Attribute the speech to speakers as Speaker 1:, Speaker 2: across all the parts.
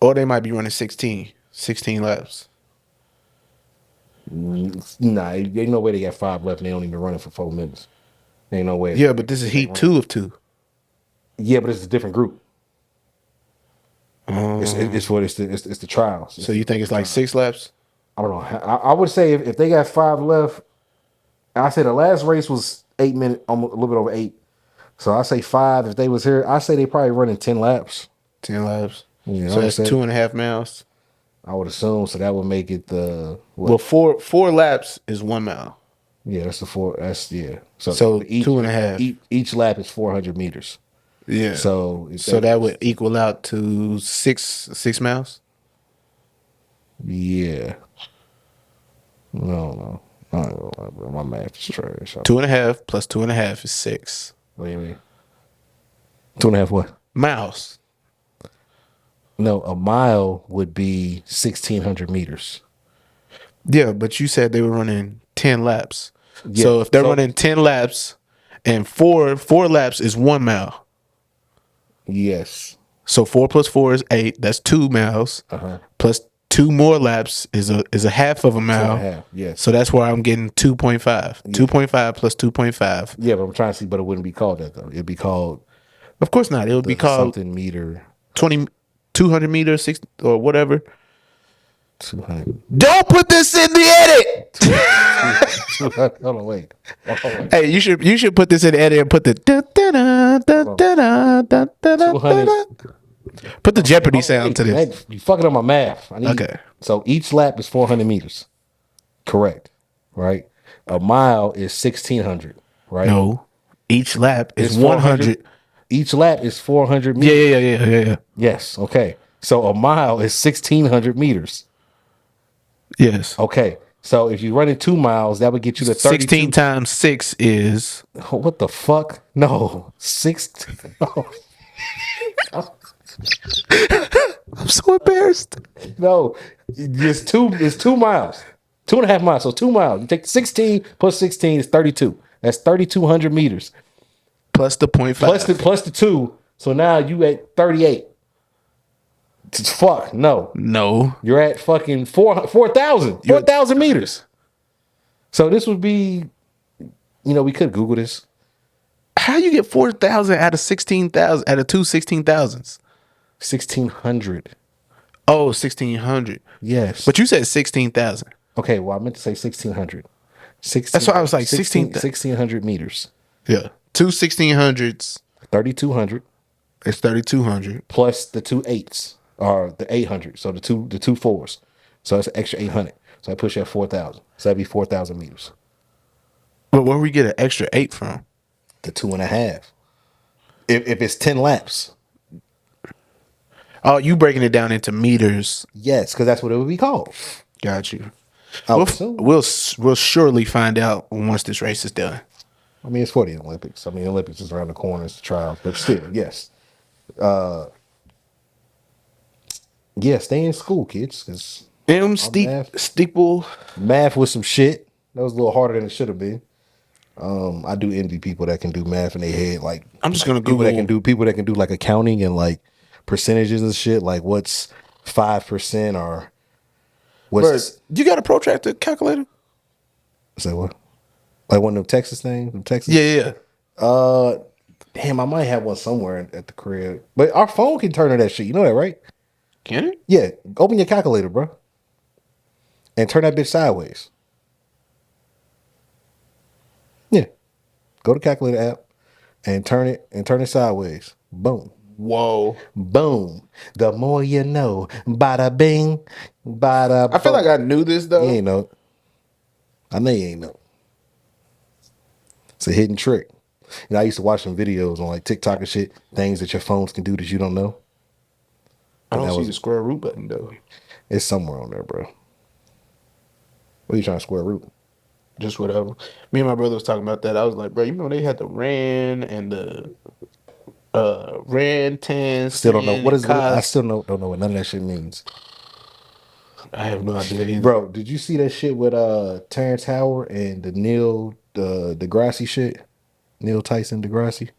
Speaker 1: Or they might be running 16 laps.
Speaker 2: Nah, ain't no way they got 5 left and they don't even run it for 4 minutes. Ain't no way.
Speaker 1: Yeah, but this is heat 2 of 2.
Speaker 2: Yeah, but it's a different group. It's the trials.
Speaker 1: So you think it's like 6 laps?
Speaker 2: I don't know. I would say if they got 5 left, I say the last race was 8 minutes, almost a little bit over 8. So I say 5. If they was here, I say they probably running 10 laps.
Speaker 1: 10 laps.
Speaker 2: You know
Speaker 1: so that's 2.5 miles.
Speaker 2: I would assume. So that would make it the
Speaker 1: what? Well, four laps is 1 mile.
Speaker 2: Yeah, that's the 4. That's yeah.
Speaker 1: So each, 2.5.
Speaker 2: Each lap is 400 meters.
Speaker 1: Yeah.
Speaker 2: So
Speaker 1: that would equal out to 6 miles.
Speaker 2: Yeah. No. I don't know, bro. My math is trash.
Speaker 1: 2.5 plus 2.5 is 6.
Speaker 2: What do you mean? 2.5 what?
Speaker 1: Miles.
Speaker 2: No, a mile would be 1,600 meters.
Speaker 1: Yeah, but you said they were running 10 laps. Yeah, so if they're running 10 laps and four laps is 1 mile.
Speaker 2: Yes.
Speaker 1: So 4 plus 4 is 8. That's 2 miles. Plus 2 more laps is a half of a mile.
Speaker 2: 2.5. Yes.
Speaker 1: So that's where I'm getting 2.5. Yeah. 2.5 plus 2.5.
Speaker 2: Yeah, but I'm trying to see, but it wouldn't be called that though. It'd be called.
Speaker 1: Of course not. It would be called
Speaker 2: something meter.
Speaker 1: 200 meters, 60 or whatever.
Speaker 2: 200.
Speaker 1: Don't put this in the edit.
Speaker 2: 200. Hold on, wait.
Speaker 1: Hey, you should put this in the edit and put the 200. Put the Jeopardy sound to this.
Speaker 2: You fucking up my math. Okay. So each lap is 400 meters. Correct. Right. A mile is 1,600. Right.
Speaker 1: No. Each lap is 100.
Speaker 2: Each lap is 400 meters.
Speaker 1: Yeah.
Speaker 2: Yes. Okay. So a mile is 1,600 meters.
Speaker 1: Yes.
Speaker 2: Okay. So if you run in 2 miles, that would get you to 32.
Speaker 1: 16 times 6 is.
Speaker 2: What the fuck? No. 16. Oh.
Speaker 1: I'm so embarrassed.
Speaker 2: No. It's 2 miles. 2.5 miles. So 2 miles. You take 16 plus 16 is 32. That's 3,200 meters.
Speaker 1: Plus the 0.5.
Speaker 2: Plus the 2. So now you at 38. Fuck, no. You're at fucking 4,000 meters. So this would be, we could Google this.
Speaker 1: How you get 4,000 out of 16,000, out of 2 16,000s?
Speaker 2: 1,600.
Speaker 1: Oh, 1,600.
Speaker 2: Yes.
Speaker 1: But you said 16,000.
Speaker 2: Okay, well, I meant to say 1,600.
Speaker 1: That's why I was like
Speaker 2: 1,600 meters.
Speaker 1: Yeah. 2 1,600s.
Speaker 2: 3,200.
Speaker 1: It's 3,200.
Speaker 2: Plus the 2 8s. Or the 800. So the two 4s. So that's an extra 800. So I push you at 4,000. So that'd be 4,000 meters.
Speaker 1: But where we get an extra 8 from?
Speaker 2: The 2.5. If it's 10 laps.
Speaker 1: Oh, you breaking it down into meters?
Speaker 2: Yes, because that's what it would be called.
Speaker 1: Got you. We'll surely find out once this race is done.
Speaker 2: I mean, it's for the Olympics. I mean, Olympics is around the corner. It's the trials, but still, yes. Yeah, stay in school, kids. Cause
Speaker 1: steeple
Speaker 2: math was some shit. That was a little harder than it should have been. I do envy people that can do math in their head. Like
Speaker 1: I'm just gonna Google
Speaker 2: people that can do like accounting and like percentages and shit. Like what's 5% or what's
Speaker 1: you got a protractor calculator?
Speaker 2: Say what? Like one of them Texas things? Them Texas?
Speaker 1: Yeah.
Speaker 2: Damn, I might have one somewhere at the crib. But our phone can turn to that shit. You know that, right?
Speaker 1: Can it?
Speaker 2: Yeah. Open your calculator, bro. And turn that bitch sideways. Yeah. Go to calculator app and turn it sideways. Boom.
Speaker 1: Whoa.
Speaker 2: Boom. The more you know. Bada bing. Bada boom.
Speaker 1: I feel like I knew this though.
Speaker 2: You ain't know. I know you ain't know. It's a hidden trick. I used to watch some videos on like TikTok and shit, things that your phones can do that you don't know.
Speaker 1: I don't see the square root button though.
Speaker 2: It's somewhere on there, bro. What are you trying to square root?
Speaker 1: Just whatever. Me and my brother was talking about that. I was like, bro, you know they had the RAN and the RAN 10.
Speaker 2: Still don't know what is. I still don't know what none of that shit means.
Speaker 1: I have no idea either.
Speaker 2: Bro, did you see that shit with Terrence Howard and the Neil deGrasse shit? Neil Tyson deGrasse?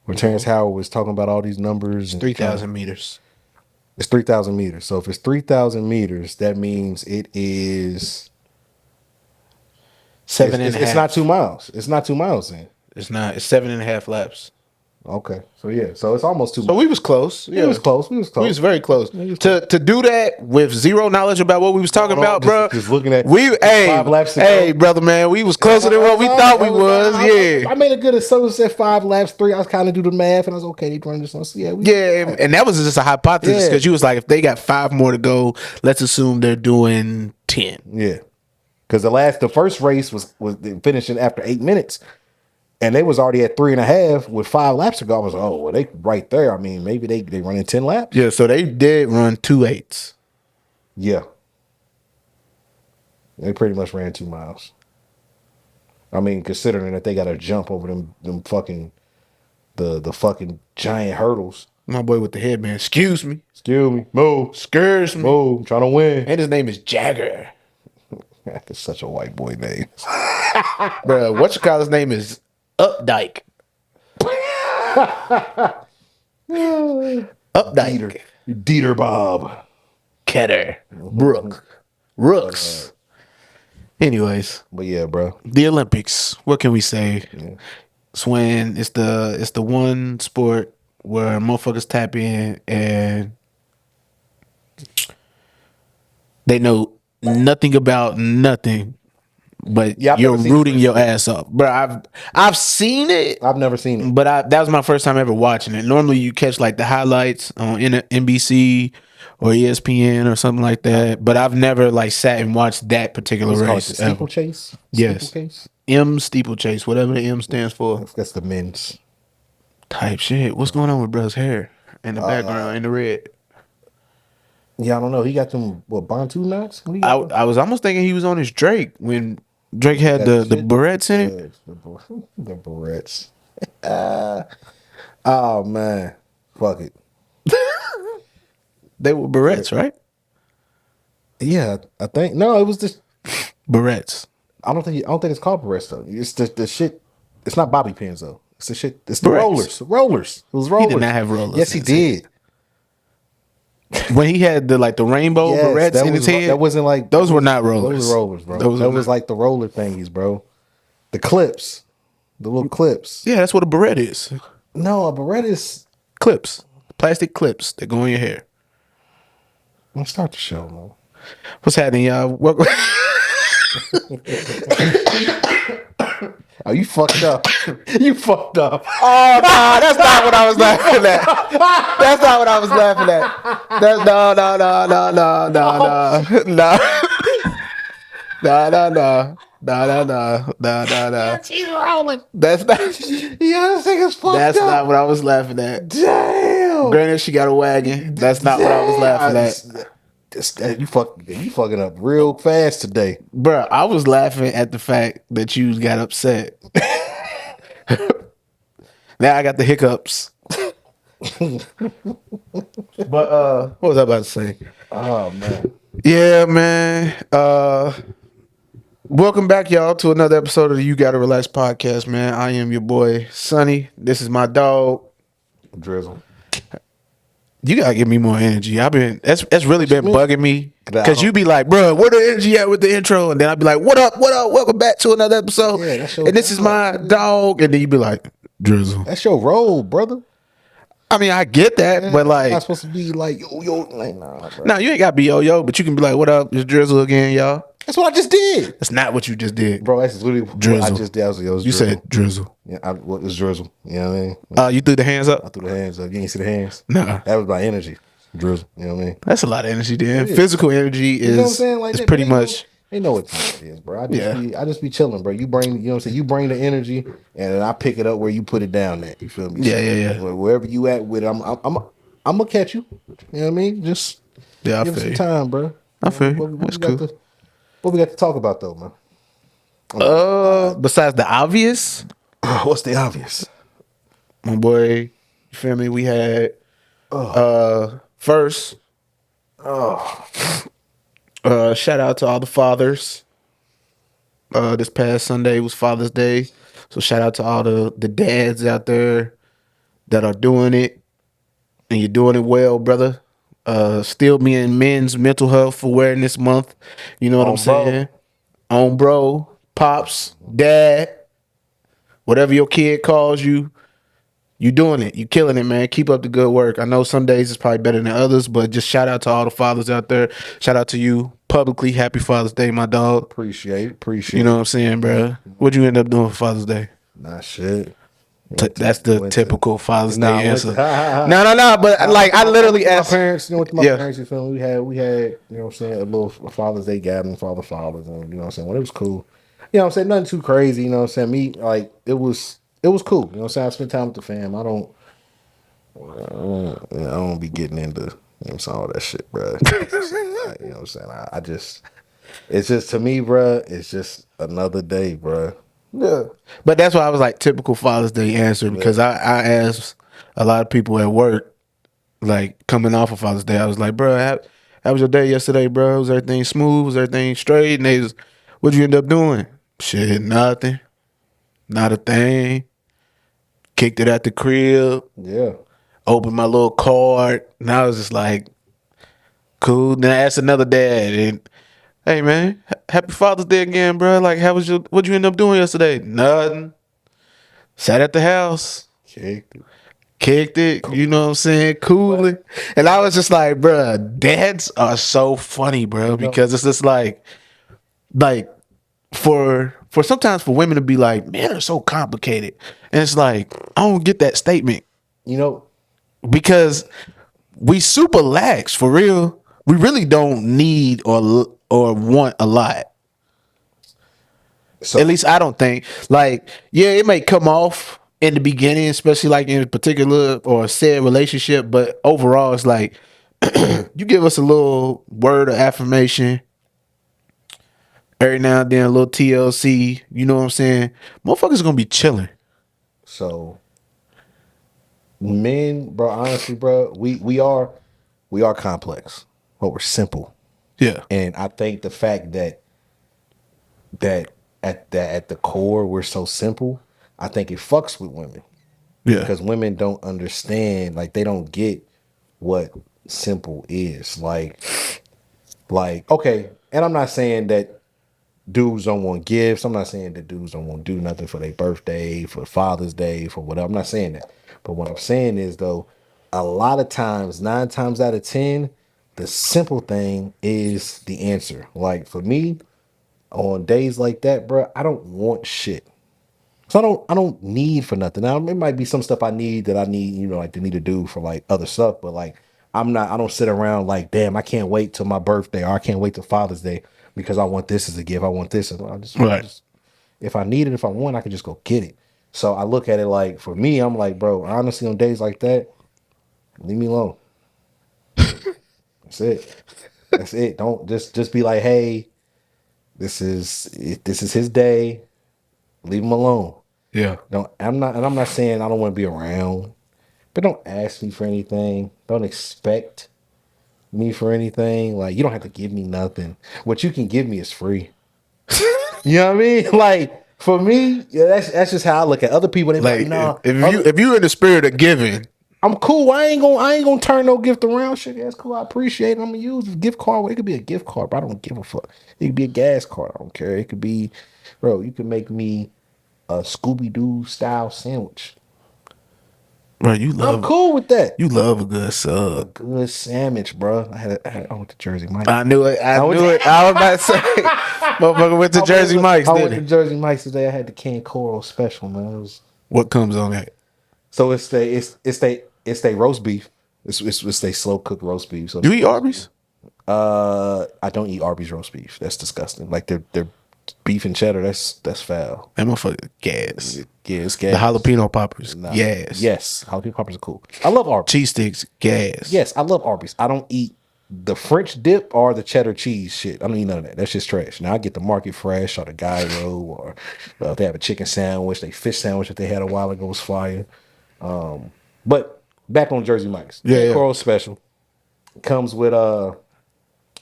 Speaker 2: Where Terrence Howard was talking about all these numbers.
Speaker 1: 3,000 meters.
Speaker 2: It's 3,000 meters. So if it's 3,000 meters, that means it is
Speaker 1: seven and a half.
Speaker 2: It's not 2 miles. It's not 2 miles then.
Speaker 1: It's not. It's 7.5 laps.
Speaker 2: Okay. So yeah. So it's almost 2 miles.
Speaker 1: So we was close. Yeah.
Speaker 2: We was close. We
Speaker 1: was very close. To do that with zero knowledge about what we was talking about, bro.
Speaker 2: Just looking at
Speaker 1: 5 laps ago. Hey, brother, man, we was closer than what we thought we was. Yeah.
Speaker 2: I made a good assumption. Said 5 laps, 3. I was kind of do the math, and I was okay. They run this on. So
Speaker 1: yeah. And that was just a hypothesis because you was like, if they got 5 more to go, let's assume they're doing 10.
Speaker 2: Yeah. Because the first race was finishing after 8 minutes. And they was already at 3.5 with 5 laps to go. I was like, oh, well, they right there. I mean, maybe they running 10 laps.
Speaker 1: Yeah, so they did run 2 8s.
Speaker 2: Yeah. They pretty much ran 2 miles. I mean, considering that they got to jump over them fucking the fucking giant hurdles.
Speaker 1: My boy with the headband. Excuse me.
Speaker 2: Move.
Speaker 1: Excuse me.
Speaker 2: Move. I'm trying to win.
Speaker 1: And his name is Jagger.
Speaker 2: That's such a white boy name.
Speaker 1: Bro, whatchamacallit's name is Updike. Updike.
Speaker 2: Dieter Bob.
Speaker 1: Ketter. Rooks. Anyways.
Speaker 2: But yeah, bro.
Speaker 1: The Olympics. What can we say? Yeah. It's when it's the one sport where motherfuckers tap in and they know nothing about nothing. But you're rooting your ass off, bro. I've seen it.
Speaker 2: I've never seen it,
Speaker 1: but that was my first time ever watching it. Normally, you catch like the highlights on NBC or ESPN or something like that. But I've never like sat and watched that particular race.
Speaker 2: Steeplechase.
Speaker 1: Yes, steeplechase, whatever the M stands for.
Speaker 2: That's the men's
Speaker 1: type shit. What's going on with bro's hair in the background in the red?
Speaker 2: Yeah, I don't know. He got them Bantu knots.
Speaker 1: I was almost thinking he was on his Drake when Drake had the barrettes in it.
Speaker 2: The barrettes. Oh man, fuck it.
Speaker 1: They were barrettes, right?
Speaker 2: Yeah, I think no. It was just
Speaker 1: barrettes.
Speaker 2: I don't think it's called barrettes though. It's the shit. It's not bobby pins though. It's the shit. It's the barrettes. Rollers. It was rollers.
Speaker 1: He did not have rollers.
Speaker 2: Yes, he did.
Speaker 1: When he had the rainbow barrettes in his head,
Speaker 2: that wasn't like
Speaker 1: those were not rollers.
Speaker 2: Those were rollers, bro. That was like the roller thingies, bro. The clips, the little clips.
Speaker 1: Yeah, that's what a barrette is.
Speaker 2: No, a barrette is
Speaker 1: clips, plastic clips that go in your hair.
Speaker 2: Let's start the show, man.
Speaker 1: What's happening, y'all?
Speaker 2: Oh, you fucked up. You fucked up.
Speaker 1: Oh, no, that's not what I was laughing at. That's not what I was laughing at. That's no.
Speaker 2: She's rolling.
Speaker 1: That's not.
Speaker 2: Yeah, this thing is fucked
Speaker 1: That's
Speaker 2: up.
Speaker 1: not what I was laughing at.
Speaker 2: Damn.
Speaker 1: Granted, she got a wagon. That's not what I was laughing at.
Speaker 2: You fucking up real fast today,
Speaker 1: bro. I was laughing at the fact that you got upset. Now I got the hiccups. But what was I about to say?
Speaker 2: Oh man,
Speaker 1: yeah, man. Welcome back, y'all, to another episode of the You Gotta Relax podcast, man. I am your boy Sonny. This is my dog
Speaker 2: Drizzle.
Speaker 1: You gotta give me more energy. That's really been bugging me because you be like, bro, where the energy at with the intro? And then I'd be like, what up? Welcome back to another episode. Yeah, and this is my dog. And then you be like, Drizzle.
Speaker 2: That's your role, brother.
Speaker 1: I mean, I get that, but like,
Speaker 2: I'm not supposed to be like yo. Like, nah, bro.
Speaker 1: No, you ain't gotta be yo, but you can be like, what up? It's Drizzle again, y'all.
Speaker 2: That's what I just did.
Speaker 1: That's not what you just did,
Speaker 2: bro. That's literally
Speaker 1: Drizzle.
Speaker 2: What I just did.
Speaker 1: You said Drizzle.
Speaker 2: Yeah, what was Drizzle? You know what I mean?
Speaker 1: You threw the hands up.
Speaker 2: I threw the hands up. You ain't see the hands?
Speaker 1: Nah,
Speaker 2: that was my energy. Drizzle. You know what I mean?
Speaker 1: That's a lot of energy, then. Physical energy is, you know what I'm saying? Like, it's pretty much.
Speaker 2: They know what time it is, bro. I just be chilling, bro. You bring, you know what I'm saying? You bring the energy, and then I pick it up where you put it down at. You feel me?
Speaker 1: Yeah.
Speaker 2: Wherever you at with it, I'm gonna catch you. You know what I mean? Just
Speaker 1: give
Speaker 2: us some time, bro.
Speaker 1: I feel you. That's cool.
Speaker 2: What we got to talk about though, man?
Speaker 1: Besides the obvious,
Speaker 2: what's the obvious?
Speaker 1: My boy, you feel me? We had first. Shout out to all the fathers. This past Sunday was Father's Day, so shout out to all the dads out there that are doing it, and you're doing it well, brother. still being Men's Mental Health Awareness Month. You know what I'm saying? On bro, pops, dad, whatever your kid calls you, you doing it. You killing it, man. Keep up the good work. I know some days it's probably better than others, but just shout out to all the fathers out there. Shout out to you publicly. Happy Father's Day, my dog.
Speaker 2: Appreciate
Speaker 1: You know what I'm saying, bro? What'd you end up doing for Father's Day?
Speaker 2: Nah, shit.
Speaker 1: That's the typical Father's Day answer. No. But like, I literally asked
Speaker 2: my parents. You know, with my parents, you feel me? We had, you know what I'm saying, a little Father's Day gathering for all the fathers, and you know what I'm saying. Well, it was cool. You know what I'm saying? Nothing too crazy. You know what I'm saying? Me, like, it was cool. You know what I'm saying? I spent time with the fam. I don't be getting into, you know what I'm saying, all that shit, bro. You know what I'm saying? It's just, to me, bro, it's just another day, bro.
Speaker 1: Yeah. But that's why I was like, typical Father's Day answer, because I asked a lot of people at work, like, coming off of Father's Day, I was like, bro, how was your day yesterday, bro? Was everything smooth? Was everything straight? And they was, what'd you end up doing? Shit, nothing. Not a thing. Kicked it at the crib.
Speaker 2: Yeah.
Speaker 1: Opened my little card. And I was just like, cool. Then I asked another dad, and hey, man, happy Father's Day again, bro. Like, what'd you end up doing yesterday? Nothing. Sat at the house. Kicked it. You know what I'm saying? Cooling. And I was just like, bro, dads are so funny, bro, because it's just like for sometimes for women to be like, men are so complicated. And it's like, I don't get that statement.
Speaker 2: You know,
Speaker 1: because we super lax, for real. We really don't need or want a lot. So, at least I don't think. Like, yeah, it may come off in the beginning, especially like in a particular or said relationship, but overall, it's like, you give us a little word of affirmation every now and then, a little TLC. You know what I'm saying? Motherfuckers gonna be chilling.
Speaker 2: So, men, bro, honestly, bro, we are complex, but we're simple.
Speaker 1: Yeah.
Speaker 2: And I think the fact that at the core we're so simple, I think it fucks with women.
Speaker 1: Yeah.
Speaker 2: Because women don't understand, like, they don't get what simple is. Like, okay, and I'm not saying that dudes don't want gifts. I'm not saying that dudes don't want to do nothing for their birthday, for Father's Day, for whatever. I'm not saying that. But what I'm saying is, though, a lot of times, 9 times out of 10, the simple thing is the answer. Like, for me, on days like that, bro, I don't want shit. So I don't need for nothing. Now, it might be some stuff I need, you know, like, to need to do for, like, other stuff. But, like, I don't sit around like, damn, I can't wait till my birthday, or I can't wait till Father's Day because I want this as a gift. I want this. If I need it, if I want, I can just go get it. So I look at it like, for me, I'm like, bro, honestly, on days like that, leave me alone. That's it. That's it. Don't just be like, hey, this is his day. Leave him alone.
Speaker 1: Yeah.
Speaker 2: I'm not saying I don't want to be around, but don't ask me for anything. Don't expect me for anything. Like, you don't have to give me nothing. What you can give me is free. You know what I mean? Like, for me, yeah, that's just how I look at other people. They like, no.
Speaker 1: If you're in the spirit of giving,
Speaker 2: I'm cool. I ain't gonna turn no gift around. Shit, that's cool. I appreciate it. I'm gonna use a gift card. It could be a gift card, but I don't give a fuck. It could be a gas card. I don't care. It could be, bro, you can make me a Scooby-Doo style sandwich.
Speaker 1: Bro,
Speaker 2: I'm cool with that.
Speaker 1: You love a good sub.
Speaker 2: A good sandwich, bro. I went to Jersey Mike's.
Speaker 1: I knew it. I was about to say, motherfucker went to Jersey Mike's.
Speaker 2: I went to Jersey Mike's today. I had the canned coral special, man.
Speaker 1: What comes on that?
Speaker 2: So it's they roast beef. It's they slow cooked roast beef. So
Speaker 1: you eat Arby's?
Speaker 2: I don't eat Arby's roast beef. That's disgusting. Like, they're beef and cheddar. That's foul.
Speaker 1: That motherfucker gas.
Speaker 2: Yeah, it's gas.
Speaker 1: The jalapeno poppers. Nah. Gas.
Speaker 2: Yes, jalapeno poppers are cool. I love Arby's.
Speaker 1: Cheese sticks. Gas.
Speaker 2: Yes, I love Arby's. I don't eat the French dip or the cheddar cheese shit. I don't eat none of that. That's just trash. Now I get the market fresh or the gyro, or if they have a chicken sandwich, they fish sandwich that they had a while ago was fire. But back on Jersey Mike's.
Speaker 1: Yeah.
Speaker 2: Coral special comes with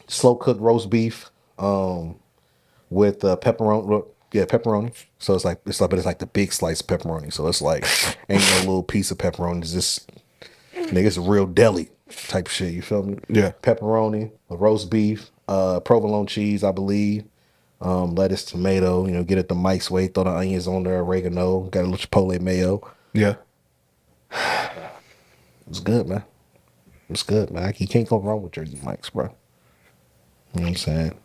Speaker 2: slow cooked roast beef with pepperoni. Yeah, pepperoni. So it's like the big slice of pepperoni. So it's like ain't no little piece of pepperoni. It's just, nigga, it's a real deli.
Speaker 3: type of shit. You feel me?
Speaker 1: Yeah.
Speaker 3: Pepperoni, roast beef, provolone cheese, I believe. Lettuce, tomato. Get it the Mike's way. Throw the onions on there, oregano. Got a little chipotle mayo.
Speaker 1: Yeah.
Speaker 3: It's good, man. It's good, man. You can't go wrong with Jersey Mike's, bro. You know what I'm saying?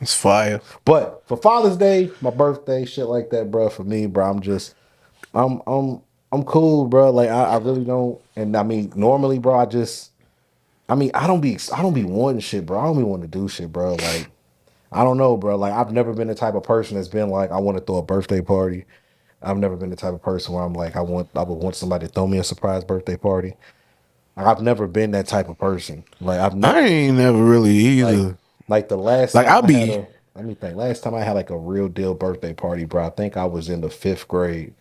Speaker 1: It's fire.
Speaker 3: But for Father's Day, my birthday, shit like that, bro. For me, bro, I'm cool, bro. Like I really don't. And I mean, normally, bro, I don't be wanting shit, bro. I don't be wanting to do shit, bro. Like I don't know, bro. Like I've never been the type of person that's been like, I want to throw a birthday party. I've never been the type of person where I'm like, I would want somebody to throw me a surprise birthday party. Like, I've never been that type of person. Like
Speaker 1: I ain't never really either.
Speaker 3: Like the last
Speaker 1: like
Speaker 3: time
Speaker 1: let
Speaker 3: me think. Last time I had like a real deal birthday party, bro. I think I was in the 5th grade,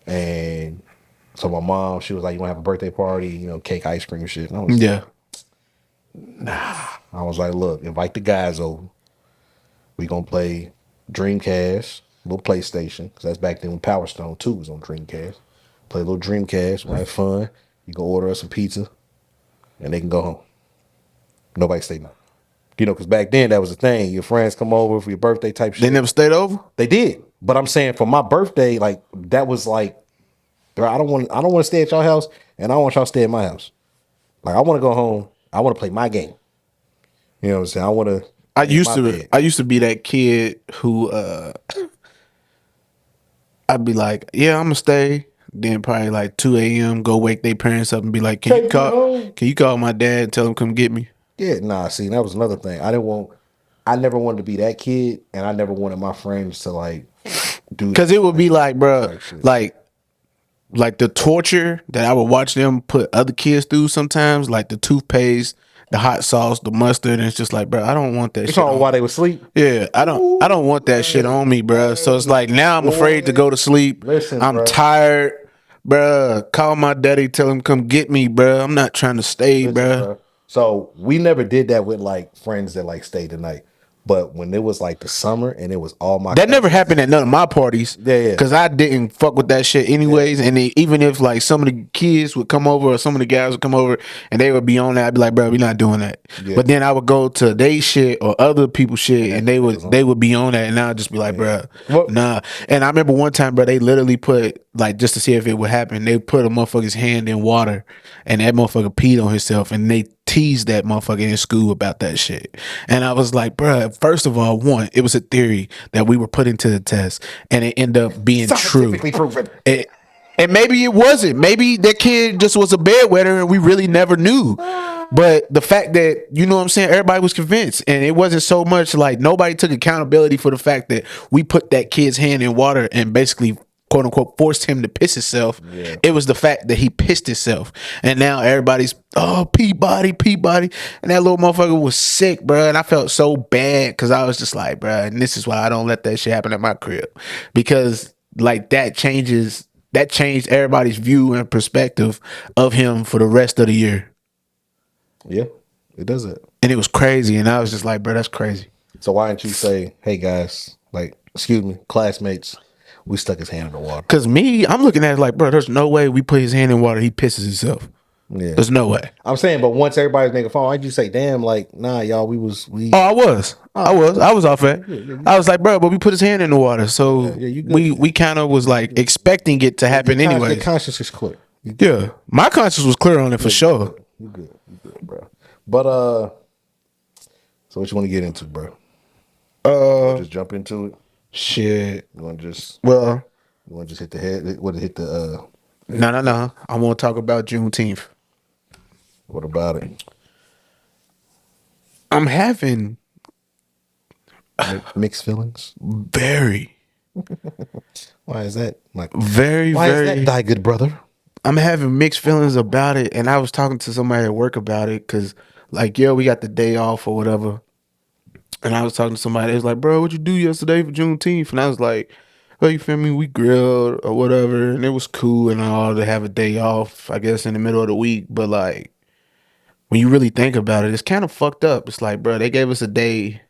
Speaker 3: and so my mom, she was like, "You want to have a birthday party? Cake, ice cream, and shit." And I was like, nah. I was like, "Look, invite the guys over. We gonna play Dreamcast, little PlayStation, because that's back then when Power Stone 2 was on Dreamcast. Play a little Dreamcast, we'll have fun. You go order us some pizza, and they can go home. Nobody stay nothing." Because back then that was a thing. Your friends come over for your birthday type shit.
Speaker 1: They never stayed over?
Speaker 3: They did. But I'm saying for my birthday, like that was like, bro, I don't want to stay at your house, and I don't want y'all to stay at my house. Like I want to go home. I want to play my game. You know what I'm saying? I
Speaker 1: used to be that kid who I'd be like, yeah, I'm gonna stay. Then probably like 2 a.m. go wake their parents up and be like, can you call my dad and tell him come get me?
Speaker 3: Yeah, nah, see, that was another thing. I never wanted to be that kid, and I never wanted my friends to like do,
Speaker 1: because it would be like, bro, like the torture that I would watch them put other kids through sometimes, like the toothpaste, the hot sauce, the mustard, and it's just like, bro, I don't want that shit.
Speaker 3: It's all while they were asleep.
Speaker 1: Yeah, I don't want that shit on me, bro. So it's like now I'm afraid to go to sleep.
Speaker 3: Listen,
Speaker 1: I'm
Speaker 3: bro.
Speaker 1: tired, bro. Call my daddy, tell him come get me, bro. I'm not trying to stay, bro.
Speaker 3: So we never did that with like friends that like stayed the night. But when it was like the summer and it was all my
Speaker 1: that never happened at none of my parties.
Speaker 3: Yeah.
Speaker 1: Because I didn't fuck with that shit anyways. Yeah. And even if like some of the kids would come over or some of the guys would come over and they would be on that, I'd be like, bro, we're not doing that. Yeah. But then I would go to they shit or other people's shit and they would be on that, and I'd just be like, bro, nah. And I remember one time, bro, they literally put, like, just to see if it would happen, they put a motherfucker's hand in water and that motherfucker peed on himself, and they teased that motherfucker in school about that shit. And I was like, bruh, first of all, one, it was a theory that we were putting to the test, and it ended up being true.
Speaker 3: Proven.
Speaker 1: And maybe it wasn't. Maybe that kid just was a bedwetter and we really never knew. But the fact that, you know what I'm saying, everybody was convinced, and it wasn't so much like nobody took accountability for the fact that we put that kid's hand in water and basically, quote unquote, forced him to piss himself. Yeah. It was the fact that he pissed himself, and now everybody's Peabody, and that little motherfucker was sick, bro. And I felt so bad because I was just like, bro, and this is why I don't let that shit happen at my crib, because like that changed everybody's view and perspective of him for the rest of the year.
Speaker 3: Yeah, it does it,
Speaker 1: and it was crazy. And I was just like, bro, that's crazy.
Speaker 3: So why didn't you say, hey guys, like, excuse me, classmates, we stuck his hand in the water?
Speaker 1: Because I'm looking at it like, bro, there's no way we put his hand in water, he pisses himself. Yeah, there's no way.
Speaker 3: I'm saying, but once everybody's making fun, why'd you say, damn, like, nah, y'all, we.
Speaker 1: Oh, I was off that. I was like, bro, but we put his hand in the water, so we kind of was like expecting it to happen anyway.
Speaker 3: Your conscience is clear.
Speaker 1: Yeah, my conscience was clear on it for sure.
Speaker 3: You good, bro. But so what you want to get into, bro? Just jump into it.
Speaker 1: Shit.
Speaker 3: You want to just hit the head? What hit the?
Speaker 1: No. I want to talk about Juneteenth.
Speaker 3: What about it?
Speaker 1: I'm having
Speaker 3: mixed feelings.
Speaker 1: Very.
Speaker 3: Why is that?
Speaker 1: Why
Speaker 3: is that, thy good brother?
Speaker 1: I'm having mixed feelings about it, and I was talking to somebody at work about it because, like, we got the day off or whatever, and I was talking to somebody. They was like, "Bro, what you do yesterday for Juneteenth?" And I was like, "Oh, you feel me? We grilled or whatever, and it was cool and all to have a day off, I guess, in the middle of the week." But like, when you really think about it, it's kind of fucked up. It's like, bro, they gave us a day.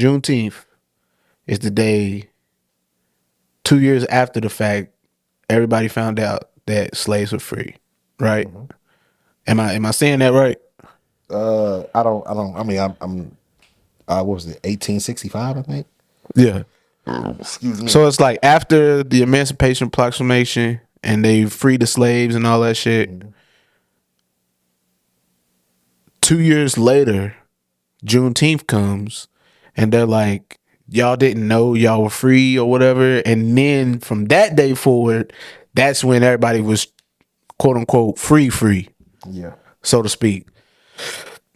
Speaker 1: Juneteenth is the day 2 years after the fact everybody found out that slaves were free, right? Mm-hmm. Am I saying that right?
Speaker 3: I don't. I mean, I'm. What was it? 1865, I think.
Speaker 1: Yeah.
Speaker 3: Excuse me.
Speaker 1: So it's like after the Emancipation Proclamation and they freed the slaves and all that shit. Mm-hmm. 2 years later, Juneteenth comes, and they're like, y'all didn't know y'all were free or whatever. And then from that day forward, that's when everybody was quote unquote free.
Speaker 3: Yeah.
Speaker 1: So to speak.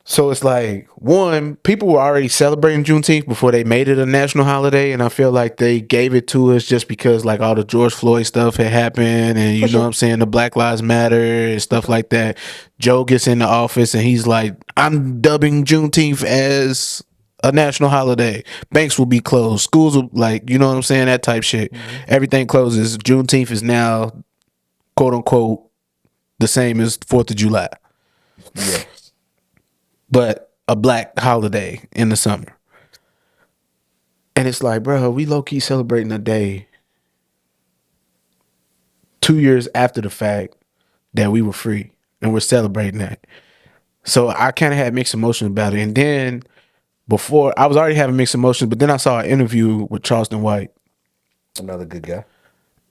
Speaker 1: So it's like, one, people were already celebrating Juneteenth before they made it a national holiday. And I feel like they gave it to us just because like all the George Floyd stuff had happened. And you know what I'm saying? The Black Lives Matter and stuff like that. Joe gets in the office and he's like, I'm dubbing Juneteenth as a national holiday. Banks will be closed. Schools will, like, you know what I'm saying? That type shit. Mm-hmm. Everything closes. Juneteenth is now, quote unquote, the same as 4th of July.
Speaker 3: Yeah.
Speaker 1: But a black holiday in the summer. And it's like, bro, we low-key celebrating a day 2 years after the fact that we were free. And we're celebrating that. So I kind of had mixed emotions about it. And then before, I was already having mixed emotions, but then I saw an interview with Charleston White.
Speaker 3: Another good guy.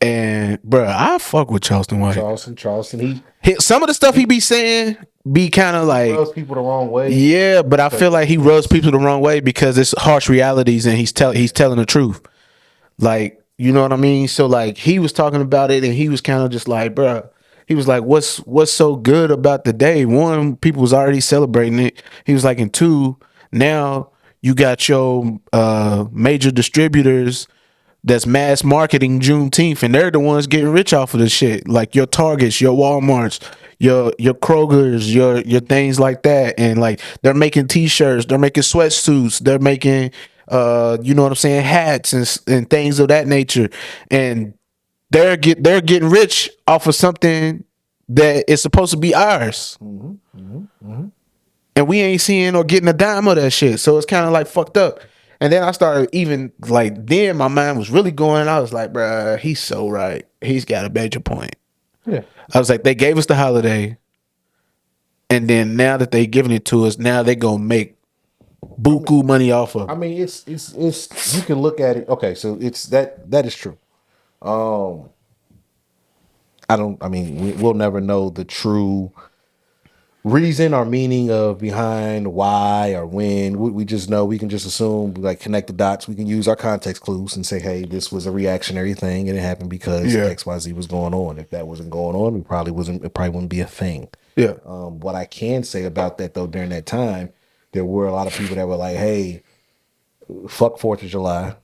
Speaker 1: And, bro, I fuck with Charleston White.
Speaker 3: Charleston,
Speaker 1: some of the stuff he be saying be kind of like
Speaker 3: rubs people the wrong way.
Speaker 1: Yeah, but I feel like he rubs people the wrong way because it's harsh realities and he's telling the truth. Like, you know what I mean? So like he was talking about it and he was kind of just like, bro, he was like, what's so good about the day? One, people was already celebrating it. He was like, and two, now you got your major distributors that's mass marketing Juneteenth, and they're the ones getting rich off of this shit. Like your Targets, your Walmarts, your Krogers, your things like that. And like they're making t-shirts, they're making sweatsuits, they're making you know what I'm saying, hats and things of that nature. And they're getting rich off of something that is supposed to be ours. Mm-hmm, mm-hmm, mm-hmm. And we ain't seeing or getting a dime of that shit. So it's kind of like fucked up. And then I started even like, then my mind was really going. I was like, bruh, he's so right. He's got a major point.
Speaker 3: Yeah.
Speaker 1: I was like, they gave us the holiday. And then now that they giving it to us, now they going to make buku money off of it.
Speaker 3: I mean, it's you can look at it. Okay. So it's that is true. We'll never know the true reason or meaning of behind why or when. We just know, we can just assume, like connect the dots. We can use our context clues and say, hey, this was a reactionary thing and it happened because XYZ was going on. If that wasn't going on, it probably wouldn't be a thing.
Speaker 1: Yeah.
Speaker 3: What I can say about that though, during that time, there were a lot of people that were like, hey, fuck 4th of July.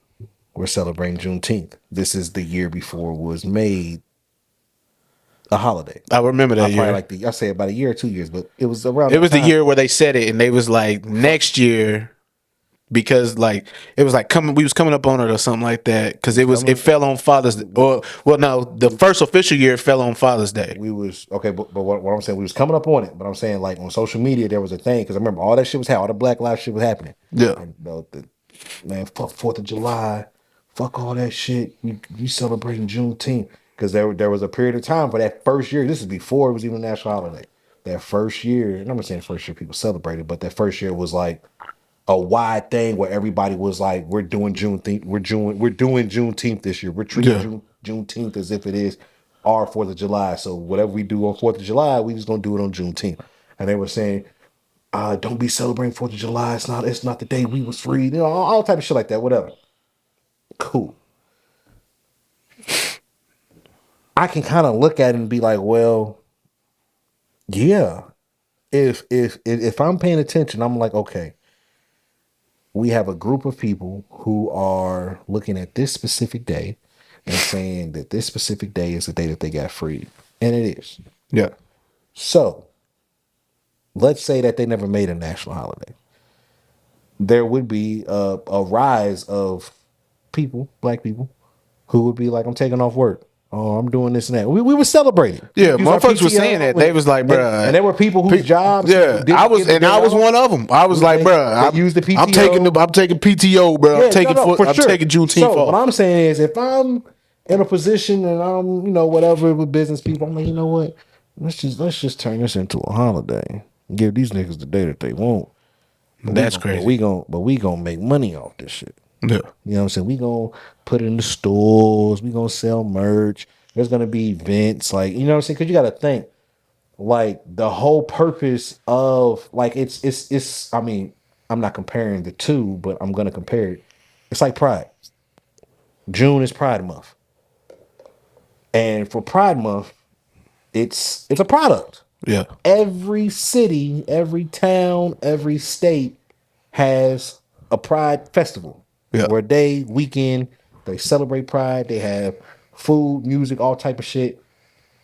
Speaker 3: We're celebrating Juneteenth. This is the year before it was made a holiday.
Speaker 1: I remember that year.
Speaker 3: I say about a year or 2 years, but it was around.
Speaker 1: It was the year where they said it, and they was like next year, because like it was like we was coming up on it or something like that, because it fell on Father's Day. The first official year fell on Father's Day.
Speaker 3: We was okay, but what I'm saying, we was coming up on it, but I'm saying like on social media there was a thing, because I remember all that shit was happening, all the Black Lives shit was happening.
Speaker 1: Yeah,
Speaker 3: and, man, fuck 4th of July, fuck all that shit. You celebrating Juneteenth. Because there was a period of time for that first year. This is before it was even a national holiday. That first year, and I'm not saying first year people celebrated, but that first year was like a wide thing where everybody was like, we're doing Juneteenth. We're doing Juneteenth this year. We're treating Juneteenth as if it is our 4th of July. So whatever we do on 4th of July, we just gonna do it on Juneteenth. And they were saying, don't be celebrating 4th of July. It's not the day we was free. You know, all type of shit like that. Whatever. Cool. I can kind of look at it and be like, well, yeah. If I'm paying attention, I'm like, okay, we have a group of people who are looking at this specific day and saying that this specific day is the day that they got freed. And it is.
Speaker 1: Yeah.
Speaker 3: So let's say that they never made a national holiday. There would be a rise of people, black people, who would be like, I'm taking off work. Oh, I'm doing this and that. We were celebrating.
Speaker 1: Yeah, motherfuckers were saying that. They was like, bruh.
Speaker 3: And there were people whose jobs.
Speaker 1: Yeah, I was one of them. I was like, bruh, I use the PTO. I'm taking PTO, bro.
Speaker 3: Yeah,
Speaker 1: I'm taking Juneteenth off.
Speaker 3: So what I'm saying is, if I'm in a position and I'm, whatever with business people, I'm like, you know what? let's just turn this into a holiday. Give these niggas the day that they want.
Speaker 1: That's crazy.
Speaker 3: But we gonna make money off this shit.
Speaker 1: Yeah.
Speaker 3: You know what I'm saying? We gonna put it in the stores. We gonna sell merch. There's gonna be events, like, you know what I'm saying? Because you got to think, like, the whole purpose of, like, it's. I mean, I'm not comparing the two, but I'm gonna compare it. It's like Pride. June is Pride Month, and for Pride Month, it's a product.
Speaker 1: Yeah.
Speaker 3: Every city, every town, every state has a Pride festival.
Speaker 1: Yeah.
Speaker 3: Where weekend, they celebrate Pride. They have food, music, all type of shit.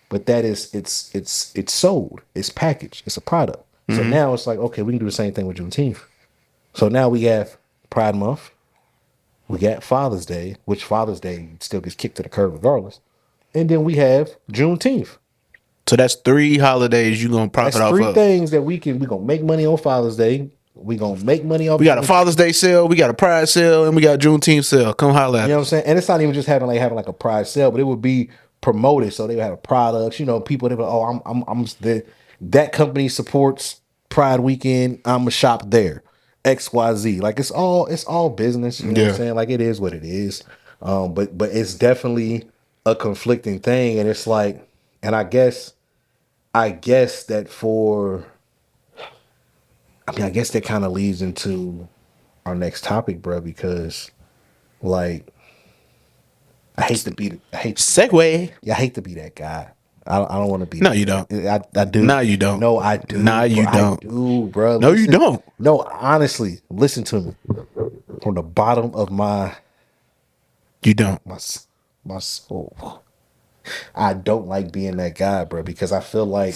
Speaker 3: But that is, it's sold. It's packaged. It's a product. So now it's like, okay, we can do the same thing with Juneteenth. So now we have Pride Month. We got Father's Day, which Father's Day still gets kicked to the curb regardless. And then we have Juneteenth.
Speaker 1: So that's 3 holidays you gonna profit off of.
Speaker 3: 3 things that we gonna make money on Father's Day. We gonna make money off.
Speaker 1: We got a Father's Day sale, we got a Pride sale, and we got a Juneteenth sale. Come holler at us.
Speaker 3: You know what I'm saying? And it's not even just having like a Pride sale, but it would be promoted. So they would have products. You know, people, they would, oh, I'm that company supports Pride weekend. I'm gonna shop there. XYZ. Like, it's all business. You know what I'm saying? Like, it is what it is. But it's definitely a conflicting thing, and it's like, and I guess that I guess that kind of leads into our next topic, bro, because, like, I hate to be
Speaker 1: segue.
Speaker 3: Yeah, I hate to be that guy. I don't want to be.
Speaker 1: No, you don't.
Speaker 3: I do.
Speaker 1: No, you don't.
Speaker 3: No, I do.
Speaker 1: No, you don't.
Speaker 3: I do, bro.
Speaker 1: No, you don't.
Speaker 3: No, honestly, listen to me. From the bottom of
Speaker 1: you don't.
Speaker 3: My soul. I don't like being that guy, bro, because I feel like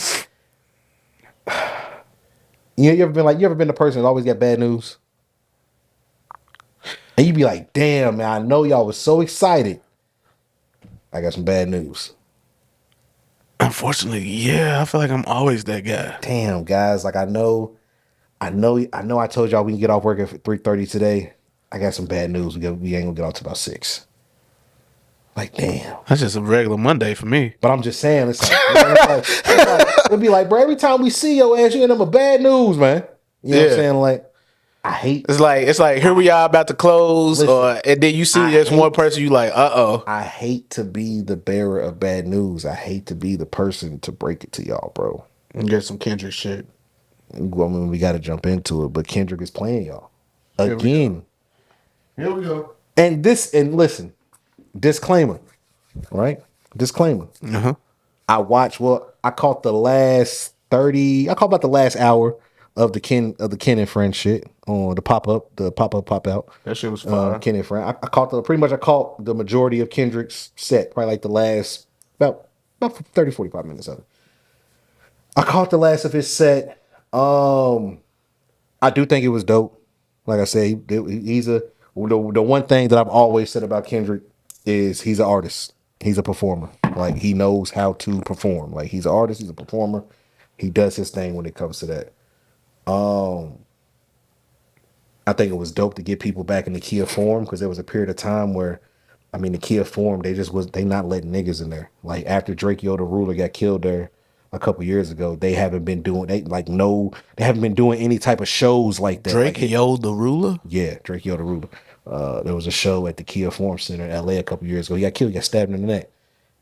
Speaker 3: you ever been the person that always got bad news? And you be like, damn, man, I know y'all was so excited. I got some bad news.
Speaker 1: Unfortunately, yeah, I feel like I'm always that guy.
Speaker 3: Damn, guys, like, I know I told y'all we can get off work at 3:30 today. I got some bad news. We ain't gonna get off till about 6. Like, damn.
Speaker 1: That's just a regular Monday for me.
Speaker 3: But I'm just saying, it's like it'd be like, bro, every time we see your ass, you end up with bad news, man. You know what I'm saying? Like, I hate.
Speaker 1: It's like here we are about to close, and then you see there's one person you like,
Speaker 3: I hate to be the bearer of bad news. I hate to be the person to break it to y'all, bro.
Speaker 1: And get some Kendrick shit.
Speaker 3: Well, I mean, we got to jump into it, but Kendrick is playing y'all again.
Speaker 1: Here we go.
Speaker 3: And listen, disclaimer, right? Disclaimer. I caught the last 30. I caught about the last hour of the Ken and Friends shit on the pop up pop out.
Speaker 1: That shit was fun.
Speaker 3: Ken and Friends. I caught the majority of Kendrick's set, probably like the last about 30, 45 minutes of it. I caught the last of his set. I do think it was dope. Like I said, he's the one thing that I've always said about Kendrick is he's an artist. He's a performer. Like, he knows how to perform. Like, he's an artist. He's a performer. He does his thing when it comes to that. I think it was dope to get people back in the Kia Forum, because there was a period of time where, I mean, the Kia Forum, they not letting niggas in there. Like, after Drake Yo the Ruler got killed there a couple years ago, they haven't been doing any type of shows like that.
Speaker 1: Drake Yo the Ruler?
Speaker 3: Yeah, Drake Yo the Ruler. There was a show at the Kia Forum Center in LA a couple years ago. He got killed, he got stabbed in the neck.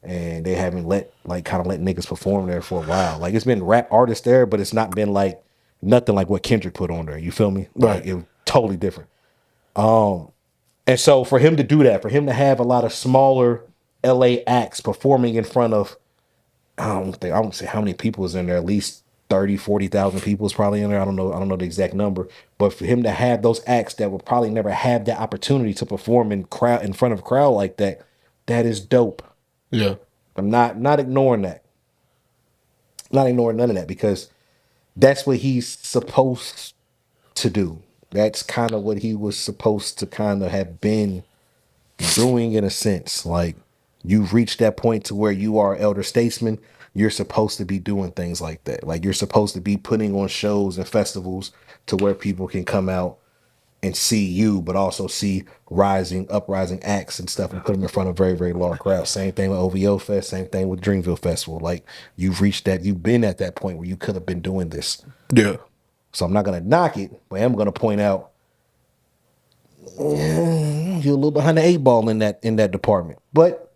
Speaker 3: And they haven't let niggas perform there for a while. Like, it's been rap artists there, but it's not been like nothing like what Kendrick put on there. You feel me?
Speaker 1: Right.
Speaker 3: Like, it was totally different. And so for him to do that, for him to have a lot of smaller LA acts performing in front of, I don't say how many people is in there, at least 30, 40,000 people is probably in there. I don't know the exact number, but for him to have those acts that would probably never have that opportunity to perform in front of a crowd like that, that is dope.
Speaker 1: Yeah.
Speaker 3: I'm not ignoring that. Not ignoring none of that, because that's what he's supposed to do. That's kind of what he was supposed to kind of have been doing, in a sense. Like, you've reached that point to where you are elder statesman. You're supposed to be doing things like that. Like, you're supposed to be putting on shows and festivals to where people can come out and see you, but also see uprising acts and stuff, and put them in front of very, very large crowds. Same thing with OVO Fest, same thing with Dreamville Festival. Like, you've been at that point where you could have been doing this.
Speaker 1: Yeah.
Speaker 3: So I'm not gonna knock it, but I am gonna point out you're a little behind the 8 ball in that department. But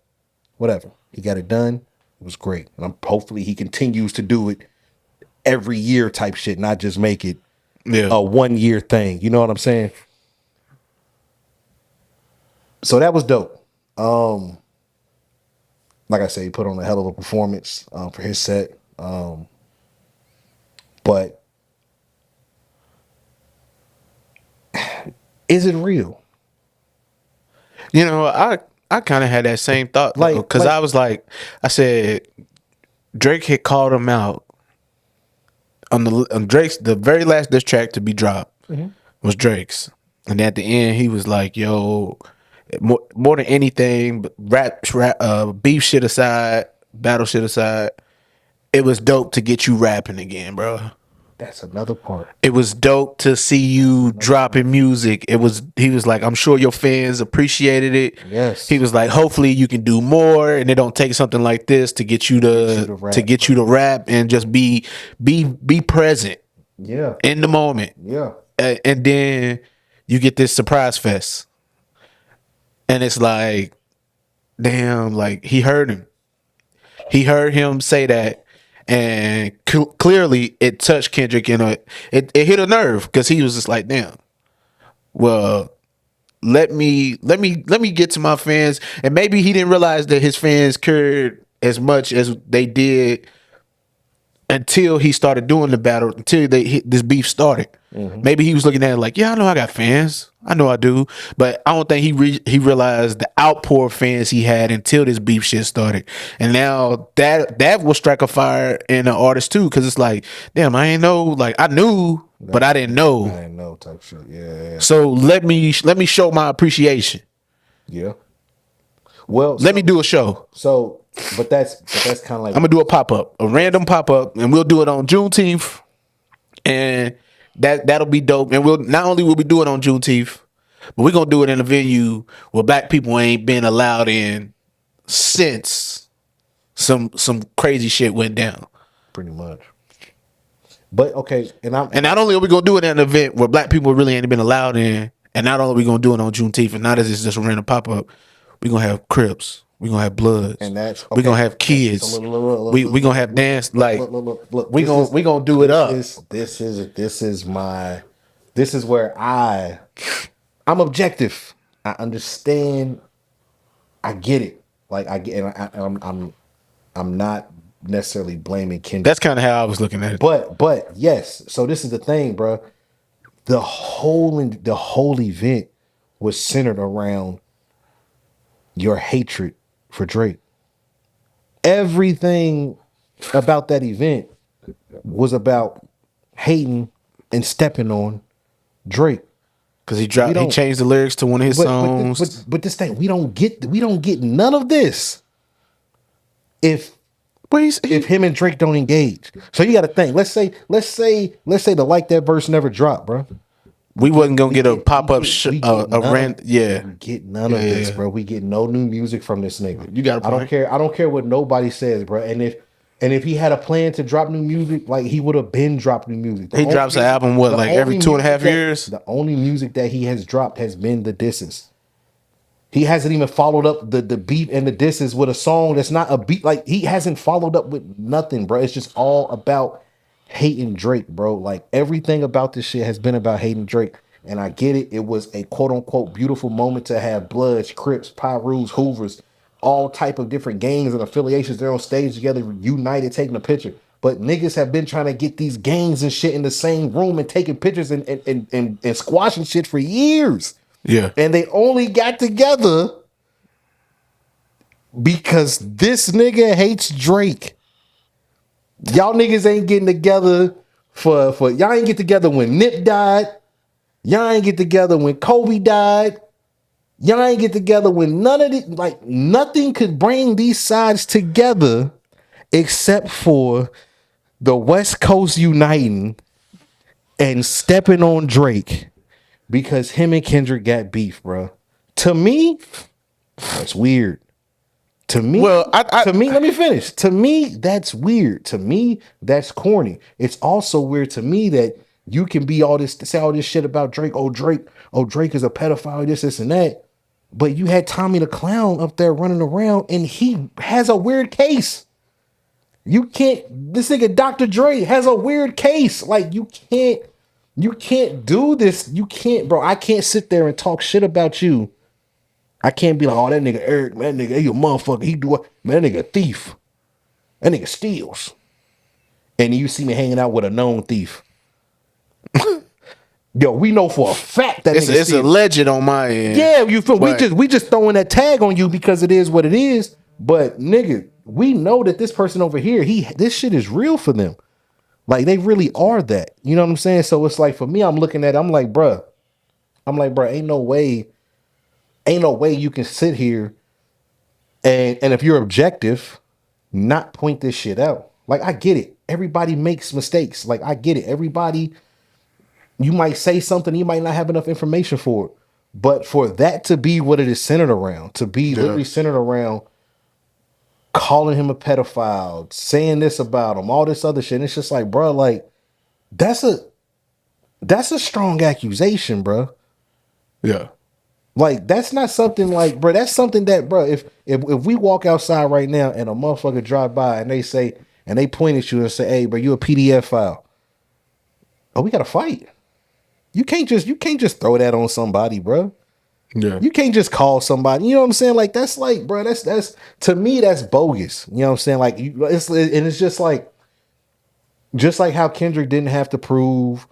Speaker 3: whatever. He got it done. It was great. And hopefully he continues to do it every year type shit, not just make it a 1 year thing. You know what I'm saying? So that was dope. Like I said, he put on a hell of a performance for his set. But is it real?
Speaker 1: You know, I kind of had that same thought, because I was like, I said Drake had called him out on Drake's, the very last diss track to be dropped was Drake's, and at the end he was like, "Yo, more than anything, beef shit aside, battle shit aside, it was dope to get you rapping again, bro."
Speaker 3: That's another part.
Speaker 1: It was dope to see you dropping music. He was like, I'm sure your fans appreciated it.
Speaker 3: Yes.
Speaker 1: He was like, hopefully you can do more, and it don't take something like this to get you to rap and just be present.
Speaker 3: Yeah.
Speaker 1: In the moment.
Speaker 3: Yeah.
Speaker 1: And then you get this surprise fest. And it's like, damn, like he heard him. He heard him say that. And clearly it touched Kendrick it hit a nerve, because he was just like, damn, well, let me get to my fans. And maybe he didn't realize that his fans cared as much as they did until he started doing the battle, until this beef started. Maybe he was looking at it like, yeah, I know I got fans, I know I do, but I don't think he realized the outpour of fans he had until this beef shit started. And now that will strike a fire in an artist too, because it's like, damn, I ain't know, like I knew, but I didn't know.
Speaker 3: I didn't know type shit. Yeah.
Speaker 1: So let me show my appreciation.
Speaker 3: Yeah. Well,
Speaker 1: let me do a show.
Speaker 3: So, but that's kind of like,
Speaker 1: I'm gonna do a pop-up, a random pop-up, and we'll do it on Juneteenth, and that'll be dope. And not only will we do it on Juneteenth, but we're gonna do it in a venue where black people ain't been allowed in since some crazy shit went down.
Speaker 3: Pretty much. But okay, and
Speaker 1: not only are we gonna do it at an event where black people really ain't been allowed in, and not only are we gonna do it on Juneteenth, and not as it's just a random pop-up, we're gonna have Crips. We're gonna have Bloods. And that's okay. We're gonna have kids. So we gonna have dance. Like we gonna do it up.
Speaker 3: This is where I'm objective. I understand. I get it. Like I get, and I'm not necessarily blaming Kendrick.
Speaker 1: That's kind of how I was looking at it.
Speaker 3: But yes. So this is the thing, bro. The whole event was centered around your hatred for Drake. Everything about that event was about hating and stepping on Drake.
Speaker 1: Because he changed the lyrics to one of his songs.
Speaker 3: But this thing, we don't get none of this if him and Drake don't engage. So you got to think. Let's say the Like That verse never dropped, bro.
Speaker 1: We wasn't gonna get a pop-up
Speaker 3: We get none of this, bro. We get no new music from this nigga.
Speaker 1: You got a point.
Speaker 3: I don't care what nobody says, bro. And if he had a plan to drop new music, like he would have been dropped new music.
Speaker 1: He drops an album like every 2.5 years.
Speaker 3: The only music that he has dropped has been the disses. He hasn't even followed up the beat and the disses with a song that's not a beat. Like he hasn't followed up with nothing, bro. It's just all about hating Drake, bro. Like everything about this shit has been about hating Drake. And I get it. It was a quote unquote beautiful moment to have Bloods, Crips, Pyrus, Hoovers, all type of different gangs and affiliations. They're on stage together, united, taking a picture. But niggas have been trying to get these gangs and shit in the same room and taking pictures and squashing shit for years.
Speaker 1: Yeah.
Speaker 3: And they only got together because this nigga hates Drake. Y'all niggas ain't getting together for y'all ain't get together when Nip died. Y'all ain't get together when Kobe died. Y'all ain't get together when none of it, like nothing could bring these sides together except for the West Coast uniting and stepping on Drake because him and Kendrick got beef, bro. To me, that's weird. To me, let me finish. To me, that's weird. To me, that's corny. It's also weird to me that you can be say all this shit about Drake. Oh, Drake is a pedophile, this, and that. But you had Tommy the Clown up there running around and he has a weird case. This nigga Dr. Dre has a weird case. Like you can't do this. You can't, bro. I can't sit there and talk shit about you. I can't be like, oh, that nigga Eric, man, that nigga, he a motherfucker. He do what? Man, that nigga a thief. That nigga steals. And you see me hanging out with a known thief. Yo, we know for a fact that
Speaker 1: it's a legend on my end.
Speaker 3: Yeah, you feel we just throwing that tag on you because it is what it is. But nigga, we know that this person over here, this shit is real for them. Like they really are that. You know what I'm saying? So it's like for me, I'm looking at it, I'm like, bruh, ain't no way you can sit here and if you're objective, not point this shit out. Like I get it. Everybody makes mistakes. Like I get it. Everybody, you might say something, you might not have enough information for it. But for that to be what it is centered around, to be literally centered around calling him a pedophile, saying this about him, all this other shit. And it's just like, bro, like that's a strong accusation, bro.
Speaker 1: Yeah.
Speaker 3: Like that's not something like, bro, that's something that, bro, if we walk outside right now and a motherfucker drive by and they point at you and say, hey, bro, you a PDF file. Oh, we got to fight. You can't just throw that on somebody, bro. Yeah. You can't just call somebody. You know what I'm saying? Like that's like, bro, that's to me that's bogus. You know what I'm saying? Like it's just like how Kendrick didn't have to prove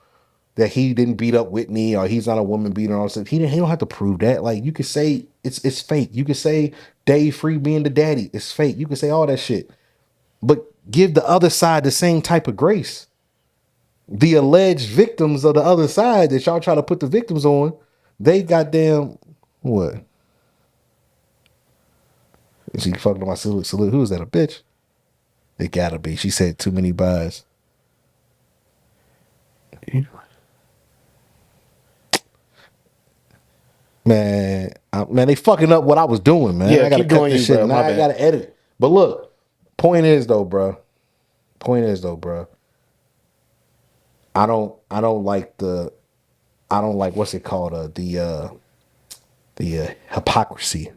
Speaker 3: that he didn't beat up Whitney or he's not a woman beater or something. He don't have to prove that. Like you could say it's fake. You could say Dave Free being the daddy, it's fake. You could say all that shit. But give the other side the same type of grace. The alleged victims of the other side that y'all try to put the victims on, they goddamn what? Is she fucking my salute? Who is that? A bitch? It gotta be. She said too many buys. Man, they fucking up what I was doing, man.
Speaker 1: Yeah,
Speaker 3: I gotta
Speaker 1: keep
Speaker 3: cut
Speaker 1: doing
Speaker 3: this
Speaker 1: you,
Speaker 3: shit.
Speaker 1: bro.
Speaker 3: Now I gotta edit. But look, point is though, bro. I don't like what's it called? The hypocrisy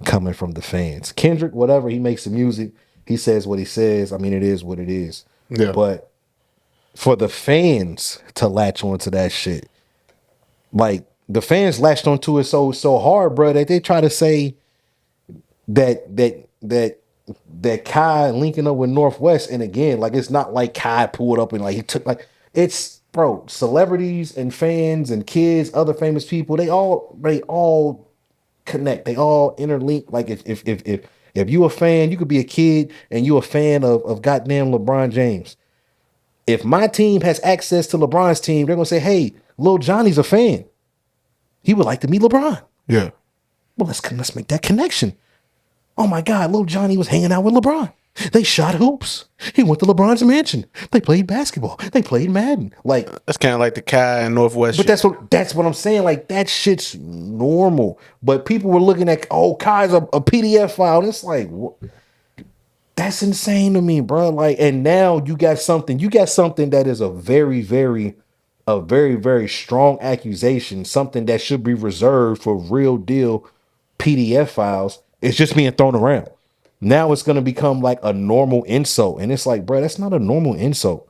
Speaker 3: coming from the fans. Kendrick, whatever, he makes the music, he says what he says. I mean, it is what it is. Yeah. But for the fans to latch onto that shit, like the fans latched onto it so hard, bro, that they try to say that Kai linking up with Northwest, and again, like it's not like Kai pulled up and like he took like it's bro, celebrities and fans and kids, other famous people, they all connect, they all interlink. Like if you a fan, you could be a kid and you a fan of goddamn LeBron James. If my team has access to LeBron's team, they're gonna say, hey, Lil Johnny's a fan. He would like to meet LeBron. Yeah. Well, let's make that connection. Oh my God, Lil Johnny was hanging out with LeBron. They shot hoops. He went to LeBron's mansion. They played basketball. They played Madden. Like
Speaker 1: that's kind of like the Kai and Northwest.
Speaker 3: But that's what I'm saying. Like that shit's normal. But people were looking at, oh, Kai's a PDF file. And it's like, what? That's insane to me, bro. Like, and now you got something that is a very, very strong accusation. Something that should be reserved for real deal PDF files. It's just being thrown around. Now it's going to become like a normal insult. And it's like, bro, that's not a normal insult.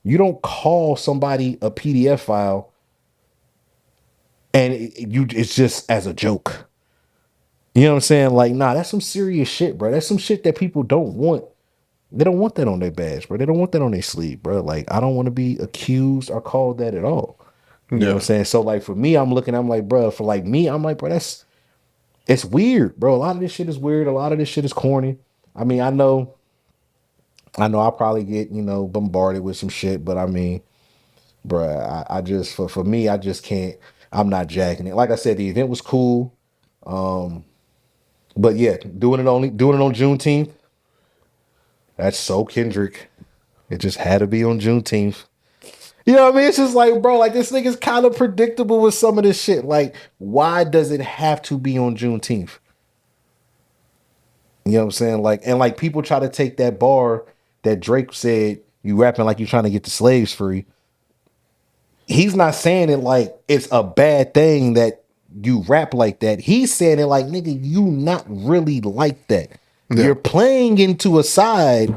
Speaker 3: You don't call somebody a PDF file and it's just as a joke. You know what I'm saying? Like, nah, that's some serious shit, bro. That's some shit that people don't want. They don't want that on their badge, bro. They don't want that on their sleeve, bro. Like, I don't want to be accused or called that at all. You know what I'm saying? So, like, for me, I'm like, bro, for like me, I'm like, bro, it's weird, bro. A lot of this shit is weird. A lot of this shit is corny. I mean, I know I'll probably get, bombarded with some shit, but I mean, bro, I just, for me, I just can't, I'm not jacking it. Like I said, the event was cool. But yeah, doing it on Juneteenth. That's so Kendrick. It just had to be on Juneteenth. You know what I mean? It's just like, bro, like this nigga's kind of predictable with some of this shit. Like, why does it have to be on Juneteenth? You know what I'm saying? Like, and like people try to take that bar that Drake said, you rapping like you're trying to get the slaves free. He's not saying it like it's a bad thing that you rap like that. He's saying it like, nigga, you not really like that. Yeah. You're playing into a side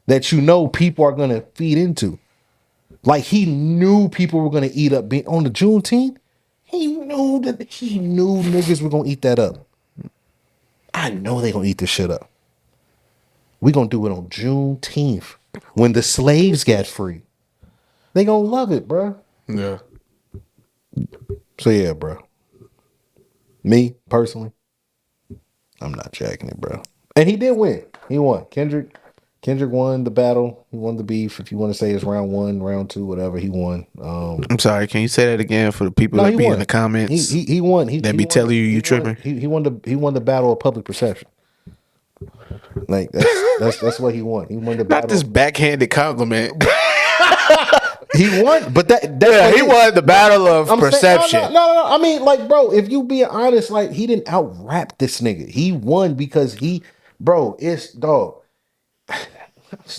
Speaker 3: that you know people are gonna feed into. Like he knew people were gonna eat up on the Juneteenth. He knew niggas were gonna eat that up. I know they gonna eat this shit up. We gonna do it on Juneteenth when the slaves got free. They gonna love it, bro.
Speaker 1: Yeah.
Speaker 3: So yeah, bro. Me personally, I'm not jacking it, bro. And he did win. He won. Kendrick won the battle. He won the beef. If you want to say it's round 1, round 2, whatever, he won.
Speaker 1: I'm sorry. Can you say that again for the people that be in the comments?
Speaker 3: He won.
Speaker 1: That be telling you tripping.
Speaker 3: He won the battle of public perception. Like that's what he won. He won the battle.
Speaker 1: Not this backhanded compliment.
Speaker 3: He won, but
Speaker 1: he won the battle of perception.
Speaker 3: Saying, no. I mean, like, bro, if you be honest, like, he didn't out rap this nigga. He won because it's dog.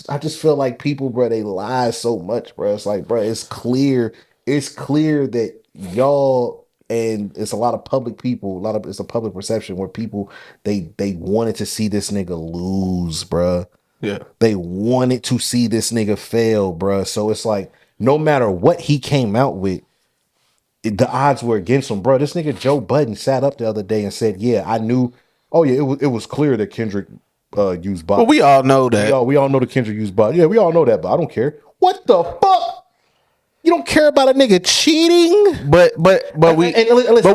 Speaker 3: I just feel like people, bro, they lie so much, bro. It's like, bro, it's clear that y'all, and it's a lot of public people, it's a public perception where people they wanted to see this nigga lose, bro.
Speaker 1: Yeah.
Speaker 3: They wanted to see this nigga fail, bro. So it's like, no matter what he came out with, the odds were against him, bro. This nigga Joe Budden sat up the other day and said, "Yeah, I knew. Oh yeah, it was clear that Kendrick used bots.
Speaker 1: Well, we all know that.
Speaker 3: We all know that Kendrick used bots. Yeah, we all know that, but I don't care. What the fuck? You don't care about a nigga cheating?
Speaker 1: But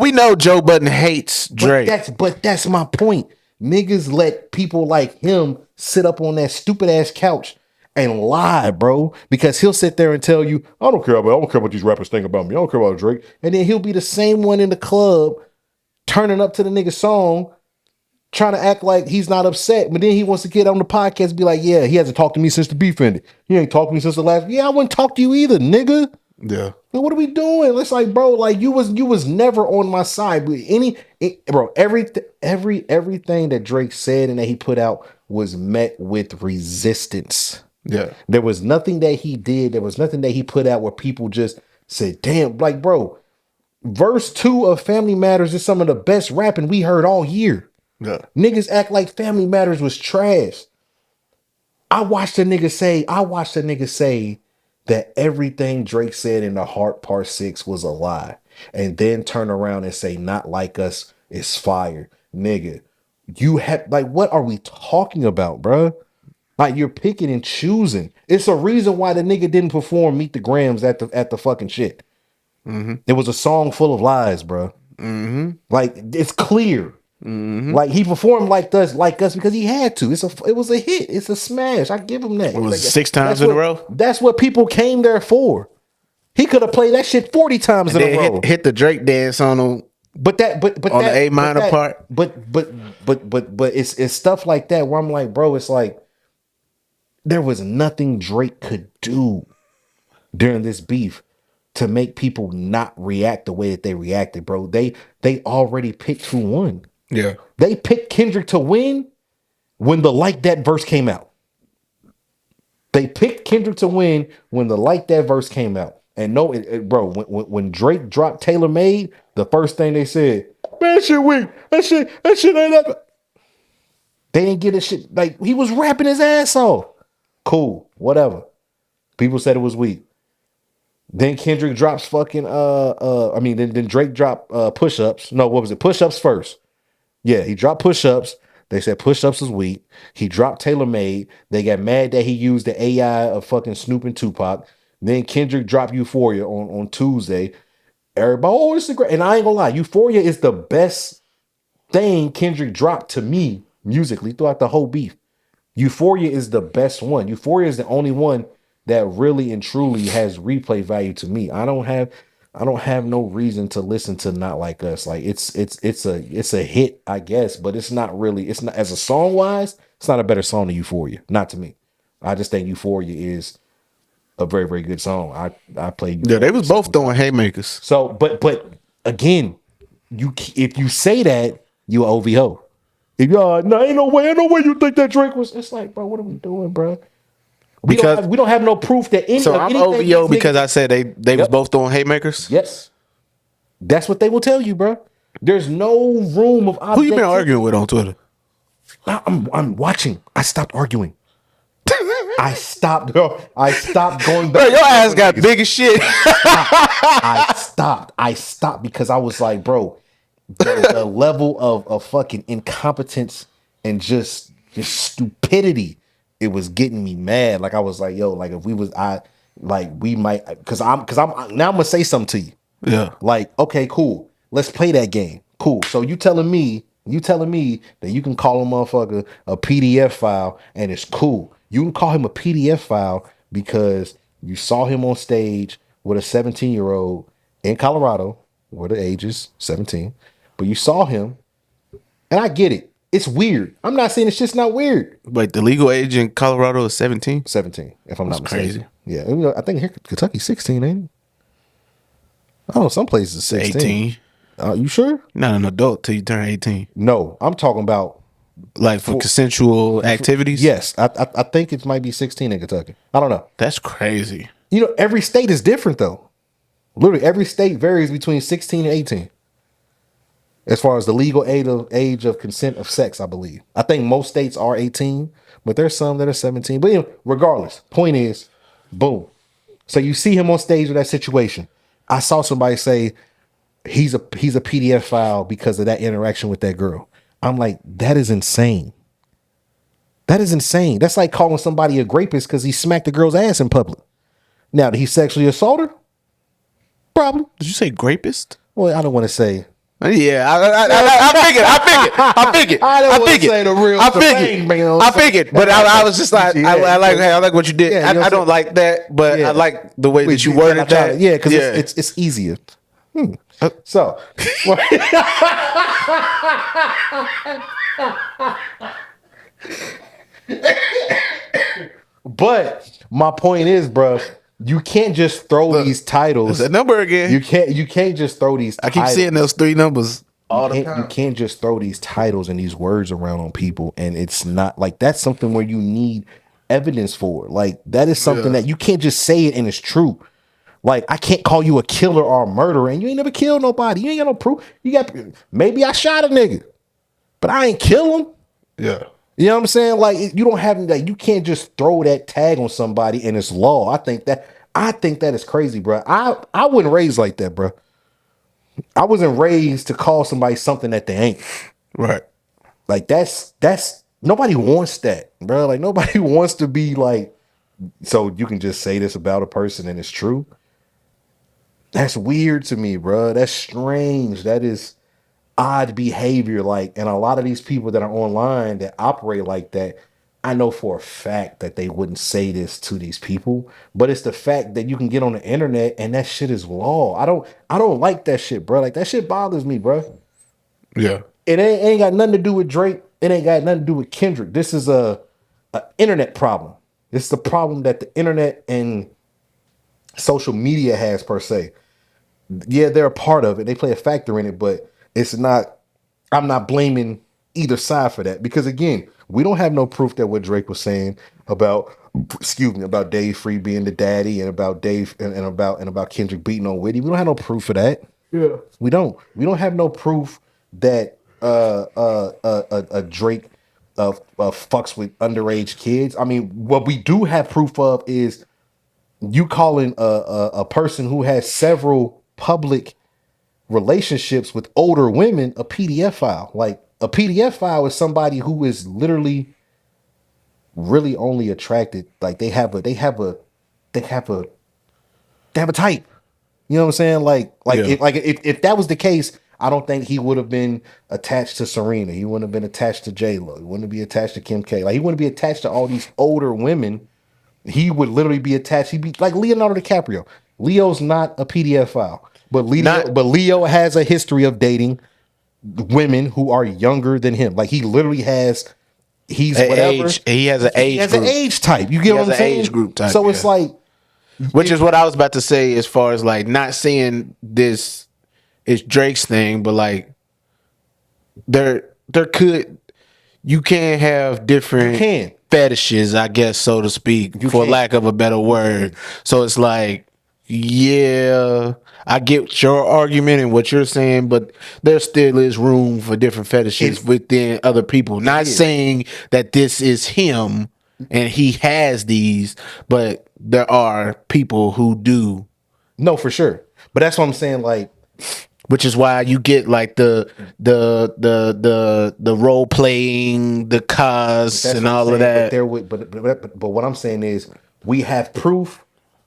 Speaker 1: we know Joe Budden hates Drake.
Speaker 3: But that's my point. Niggas let people like him sit up on that stupid ass couch and lie, bro, because he'll sit there and tell you, I don't care what these rappers think about me. I don't care about Drake. And then he'll be the same one in the club turning up to the nigga's song, trying to act like he's not upset. But then he wants to get on the podcast and be like, yeah, he hasn't talked to me since the beef ended. He ain't talked to me since the last. Yeah, I wouldn't talk to you either, nigga.
Speaker 1: Yeah.
Speaker 3: Now, what are we doing? It's like, bro, like you was never on my side. But everything that Drake said and that he put out was met with resistance.
Speaker 1: Yeah.
Speaker 3: There was nothing that he did. There was nothing that he put out where people just said, damn, like, bro, verse 2 of Family Matters is some of the best rapping we heard all year.
Speaker 1: Yeah.
Speaker 3: Niggas act like Family Matters was trash. I watched a nigga say that everything Drake said in The Heart Part 6 was a lie. And then turn around and say, Not Like Us is fire. Nigga, you have, like, what are we talking about, bro? Like, you're picking and choosing. It's a reason why the nigga didn't perform Meet the Grams at the fucking shit. Mm-hmm. It was a song full of lies, bro.
Speaker 1: Mm-hmm.
Speaker 3: Like, it's clear.
Speaker 1: Mm-hmm.
Speaker 3: Like, he performed like us because he had to. It was a hit. It's a smash. I give him that.
Speaker 1: It was 6 times in a row.
Speaker 3: That's what people came there for. He could have played that shit 40 times in a row.
Speaker 1: Hit the Drake dance on him.
Speaker 3: But on
Speaker 1: the A minor part.
Speaker 3: But it's stuff like that where I'm like, bro, it's like there was nothing Drake could do during this beef to make people not react the way that they reacted, bro. They already picked who won.
Speaker 1: Yeah.
Speaker 3: They picked Kendrick to win when the Like That verse came out. They picked Kendrick to win when the Like That verse came out. And no, bro, when Drake dropped Tailor Made, the first thing they said, man, that shit weak. That shit ain't that. They didn't get a shit. Like, he was rapping his ass off. Cool, whatever. People said it was weak. Then Kendrick drops fucking then Drake dropped Push-Ups. No, what was it? Push-Ups first. Yeah, he dropped Push-Ups. They said Push-Ups was weak. He dropped Tailor Made. They got mad that he used the AI of fucking Snoop and Tupac. Then Kendrick dropped Euphoria on Tuesday. Everybody, oh, this is great. And I ain't gonna lie, Euphoria is the best thing Kendrick dropped to me musically throughout the whole beef. Euphoria is the best one. Euphoria is the only one that really and truly has replay value to me. I don't have no reason to listen to Not Like Us. Like it's a hit, I guess, but it's not as a song wise, it's not a better song than Euphoria. Not to me. I just think Euphoria is a very, very good song. I played.
Speaker 1: Yeah, they was both throwing haymakers.
Speaker 3: So, but again, if you say that, you OVO. If y'all, no, ain't no way you think that Drake was. It's like, bro, what are we doing, bro? We don't have no proof that any.
Speaker 1: So I'm OVO because I said they was both throwing haymakers.
Speaker 3: Yes, that's what they will tell you, bro. There's no room of
Speaker 1: who you been arguing with on Twitter.
Speaker 3: I'm watching. I stopped arguing. I stopped going back.
Speaker 1: Bro, your ass got big as shit.
Speaker 3: I stopped because I was like, bro, the level of fucking incompetence and just stupidity, it was getting me mad. Like I was like, yo, like if we might, because I'm now I'm gonna say something to you.
Speaker 1: Yeah.
Speaker 3: Like, okay, cool. Let's play that game. Cool. So you telling me that you can call a motherfucker a PDF file and it's cool. You can call him a PDF file because you saw him on stage with a 17-year-old in Colorado, where the age is 17, but you saw him, and I get it. It's weird. I'm not saying it's just not weird.
Speaker 1: But the legal age in Colorado is 17?
Speaker 3: 17, if I'm not mistaken.
Speaker 1: Crazy.
Speaker 3: Yeah, I think here Kentucky's 16, ain't it? I don't know, some places it's 16.
Speaker 1: 18.
Speaker 3: You sure?
Speaker 1: Not an adult till you turn 18.
Speaker 3: No, I'm talking about
Speaker 1: like for consensual activities.
Speaker 3: Yes, I think it might be 16 in Kentucky. I don't know.
Speaker 1: That's crazy.
Speaker 3: You know, every state is different though. Literally, every state varies between 16 and 18. As far as the legal age of consent of sex, I believe. I think most states are 18, but there's some that are 17. But regardless, point is, boom. So you see him on stage with that situation. I saw somebody say he's a PDF file because of that interaction with that girl. I'm like, that is insane. That is insane. That's like calling somebody a rapist because he smacked a girl's ass in public. Now, did he sexually assault her? Probably.
Speaker 1: Did you say grapist?
Speaker 3: Well, I don't want to say.
Speaker 1: Yeah, I figured.
Speaker 3: I don't want to say the real thing.
Speaker 1: I figured, but I was just like, I like what you did. Yeah, I don't like that, but I like the way that you worded that.
Speaker 3: Yeah, because it's easier. So, but my point is, bro, you can't just throw these titles.
Speaker 1: That number again.
Speaker 3: You can't just throw these.
Speaker 1: I keep seeing those three numbers all the time.
Speaker 3: You can't just throw these titles and these words around on people, and it's not like that's something where you need evidence for. Like that is something that you can't just say it and it's true. Like, I can't call you a killer or a murderer, and you ain't never killed nobody. You ain't got no proof. Maybe I shot a nigga, but I ain't kill him.
Speaker 1: Yeah.
Speaker 3: You know what I'm saying? Like, you don't have, like, you can't just throw that tag on somebody and it's law. I think that is crazy, bro. I wasn't raised like that, bro. I wasn't raised to call somebody something that they ain't.
Speaker 1: Right.
Speaker 3: Like, that's nobody wants that, bro. Like, nobody wants to be like, so you can just say this about a person and it's true. That's weird to me, bro. That's strange. That is odd behavior. Like, and a lot of these people that are online that operate like that, I know for a fact that they wouldn't say this to these people, but it's the fact that you can get on the internet and that shit is law. I don't like that shit, bro. Like, that shit bothers me, bro.
Speaker 1: Yeah.
Speaker 3: It ain't got nothing to do with Drake. It ain't got nothing to do with Kendrick. This is a internet problem. It's the problem that the internet and social media has per se. Yeah, they're a part of it. They play a factor in it, but it's not, I'm not blaming either side for that. Because again, we don't have no proof that what Drake was saying about Dave Free being the daddy and about Dave and about Kendrick beating on Whitney. We don't have no proof of that.
Speaker 1: Yeah.
Speaker 3: We don't have no proof that Drake fucks with underage kids. I mean, what we do have proof of is you calling a person who has several public relationships with older women a PDF file. Like, a PDF file is somebody who is literally really only attracted, like they have a type. You know what I'm saying? Like if that was the case, I don't think he would have been attached to Serena. He wouldn't have been attached to J-Lo. He wouldn't be attached to Kim K. Like, he wouldn't be attached to all these older women. He would literally be attached. He'd be like Leonardo DiCaprio. Leo's not a PDF file, but Leo has a history of dating women who are younger than him. Like, he literally has, he has an age
Speaker 1: group.
Speaker 3: type. You get what I'm saying?
Speaker 1: Age group type.
Speaker 3: So it's like,
Speaker 1: Which is what I was about to say as far as like not saying this is Drake's thing, but like there could you can have different fetishes, I guess, so to speak, for lack of a better word. So it's like, yeah, I get your argument and what you're saying, but there still is room for different fetishes within other people. Not saying that this is him and he has these, but there are people who do.
Speaker 3: No, for sure. But that's what I'm saying, like,
Speaker 1: which is why you get like the role playing, the cause, and all of that.
Speaker 3: But what I'm saying is, we have proof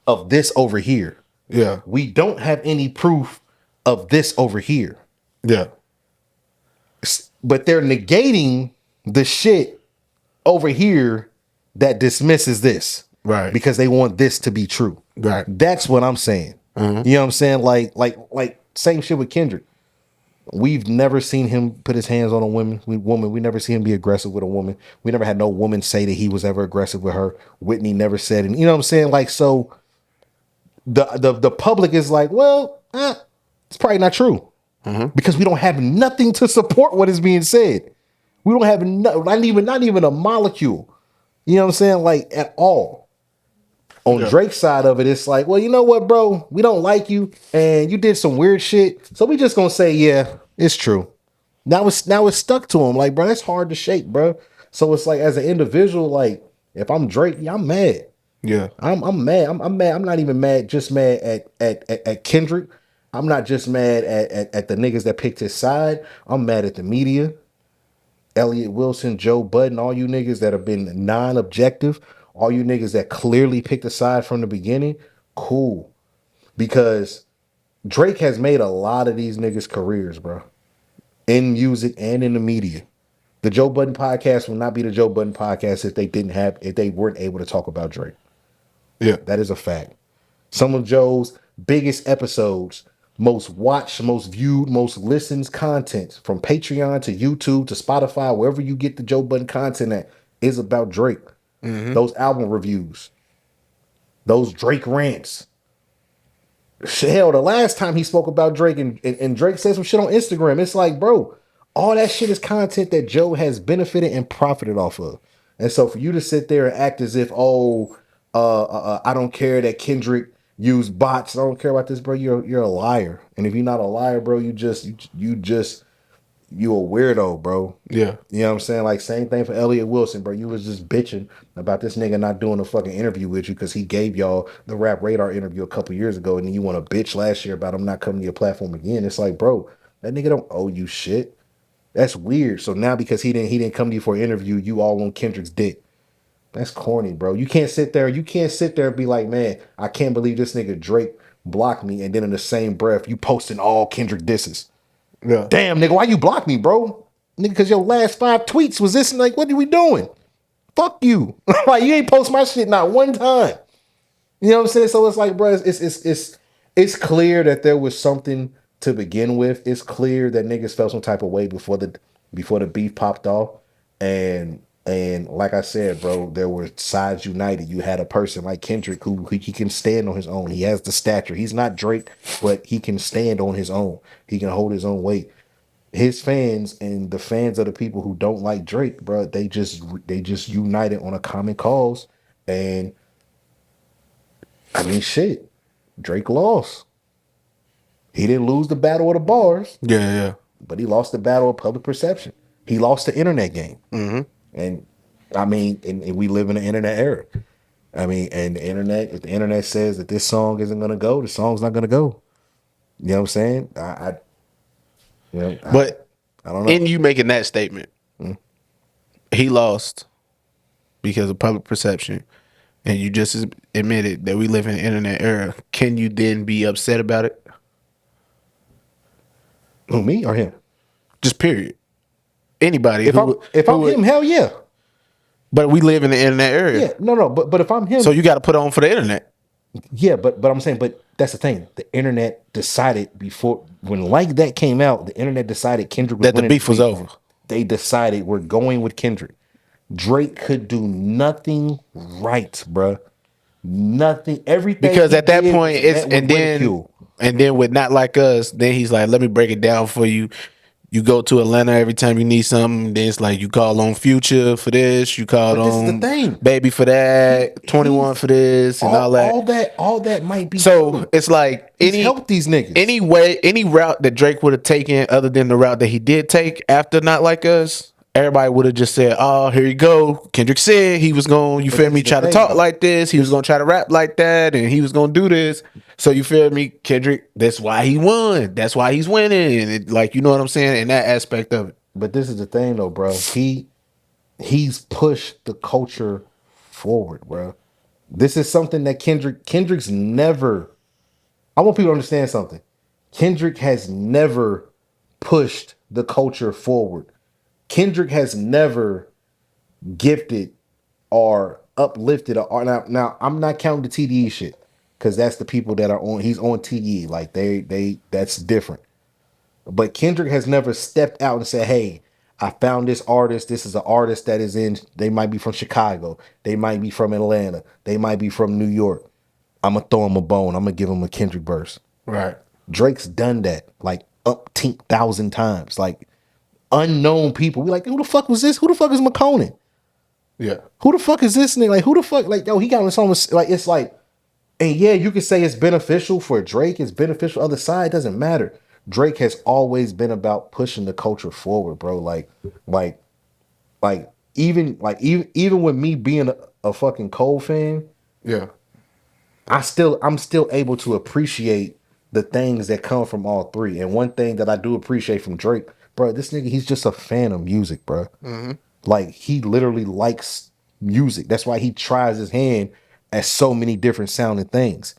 Speaker 3: of this over here.
Speaker 1: Yeah,
Speaker 3: we don't have any proof of this over here.
Speaker 1: Yeah,
Speaker 3: but they're negating the shit over here that dismisses this,
Speaker 1: right?
Speaker 3: Because they want this to be true,
Speaker 1: right?
Speaker 3: That's what I'm saying. Mm-hmm. You know what I'm saying? Like same shit with Kendrick. We've never seen him put his hands on a woman. We never see him be aggressive with a woman. We never had no woman say that he was ever aggressive with her. Whitney never said it. You know what I'm saying? Like, so the public is like, well, it's probably not true. Mm-hmm. Because we don't have nothing to support what is being said. We don't have not even a molecule. You know what I'm saying? Like, at all. On Drake's side of it, it's like, well, you know what, bro? We don't like you, and you did some weird shit. So we just gonna say, yeah, it's true. Now it's stuck to him. Like, bro, that's hard to shake, bro. So it's like, as an individual, like, if I'm Drake, yeah, I'm mad.
Speaker 1: Yeah,
Speaker 3: I'm mad. I'm mad. I'm not even mad. Just mad at Kendrick. I'm not just mad at the niggas that picked his side. I'm mad at the media. Elliot Wilson, Joe Budden, all you niggas that have been non-objective. All you niggas that clearly picked a side from the beginning, cool. Because Drake has made a lot of these niggas careers, bro. In music and in the media. The Joe Budden podcast will not be the Joe Budden podcast if they weren't able to talk about Drake.
Speaker 1: Yeah.
Speaker 3: That is a fact. Some of Joe's biggest episodes, most watched, most viewed, most listened content, from Patreon to YouTube to Spotify, wherever you get the Joe Budden content at, is about Drake. Mm-hmm. Those album reviews, those Drake rants. Hell, the last time he spoke about Drake and Drake said some shit on Instagram, it's like, bro, all that shit is content that Joe has benefited and profited off of. And so for you to sit there and act as if, I don't care that Kendrick used bots, I don't care about this, bro, you're a liar. And if you're not a liar, bro, you a weirdo, bro.
Speaker 1: Yeah.
Speaker 3: You know what I'm saying? Like, same thing for Elliot Wilson, bro. You was just bitching about this nigga not doing a fucking interview with you because he gave y'all the Rap Radar interview a couple years ago, and then you want to bitch last year about him not coming to your platform again. It's like, bro, that nigga don't owe you shit. That's weird. So now because he didn't come to you for an interview, you all on Kendrick's dick. That's corny, bro. You can't sit there and be like, man, I can't believe this nigga Drake blocked me, and then in the same breath, you posting all Kendrick disses.
Speaker 1: Yeah.
Speaker 3: Damn, nigga, why you block me, bro? Nigga, because your last 5 tweets was this, and like, what are we doing? Fuck you. Like, you ain't post my shit not one time. You know what I'm saying? So it's like, bro, it's clear that there was something to begin with. It's clear that niggas felt some type of way before the beef popped off. And like I said, bro, there were sides united. You had a person like Kendrick who he can stand on his own. He has the stature. He's not Drake, but he can stand on his own. He can hold his own weight. His fans and the fans of the people who don't like Drake, bro, they just united on a common cause. And I mean, shit, Drake lost. He didn't lose the battle of the bars.
Speaker 1: Yeah.
Speaker 3: But he lost the battle of public perception. He lost the internet game. Mm-hmm. And I mean, and we live in the internet era. I mean, and the internet, if the internet says that this song isn't going to go, the song's not going to go. You know what I'm saying? I don't know.
Speaker 1: In you making that statement, he lost because of public perception, and you just admitted that we live in the internet era. Can you then be upset about it?
Speaker 3: Who, me or him?
Speaker 1: Just period. Anybody.
Speaker 3: If I'm him, hell yeah.
Speaker 1: But we live in the internet era.
Speaker 3: Yeah, no. But if I'm him,
Speaker 1: so you got to put on for the internet.
Speaker 3: Yeah, but I'm saying, but that's the thing. The internet decided before, when Like That came out, the internet decided Kendrick was
Speaker 1: that the beef was over.
Speaker 3: They decided we're going with Kendrick. Drake could do nothing right, bruh. Nothing. Everything.
Speaker 1: Because at that point, it's and then with Not Like Us, then he's like, let me break it down for you. You go to Atlanta every time you need something. Then it's like you call on Future for this. You call on Baby for that. 21 for this and all that.
Speaker 3: All that might be.
Speaker 1: So true. It's like
Speaker 3: help these niggas.
Speaker 1: Any route that Drake would have taken, other than the route that he did take after Not Like Us, everybody would have just said, "Oh, here you go." Kendrick said he was going, you feel me, try to talk like this. He was going to try to rap like that, and he was going to do this. So you feel me, Kendrick? That's why he won. That's why he's winning. And like, you know what I'm saying? In that aspect of it.
Speaker 3: But this is the thing, though, bro. He's pushed the culture forward, bro. This is something that Kendrick's never. I want people to understand something. Kendrick has never pushed the culture forward. Kendrick has never gifted or uplifted or now I'm not counting the TDE shit because that's the people that are on. He's on TDE, like they that's different. But Kendrick has never stepped out and said, "Hey, I found this artist. This is an artist that is in. They might be from Chicago. They might be from Atlanta. They might be from New York. I'm gonna throw him a bone. I'm gonna give him a Kendrick verse."
Speaker 1: Right.
Speaker 3: Drake's done that like up 10,000 times. Like unknown people. We like, who the fuck was this? Who the fuck is McConan?
Speaker 1: Yeah.
Speaker 3: Who the fuck is this nigga? Like, who the fuck? Like, yo, he got on this almost like it's like, and yeah, you could say it's beneficial for Drake. It's beneficial other side. It doesn't matter. Drake has always been about pushing the culture forward, bro. Even with me being a fucking Cole fan,
Speaker 1: yeah,
Speaker 3: I'm still able to appreciate the things that come from all three. And one thing that I do appreciate from Drake, bro, this nigga, he's just a fan of music, bro. Mm-hmm. Like, he literally likes music. That's why he tries his hand at so many different sounding things.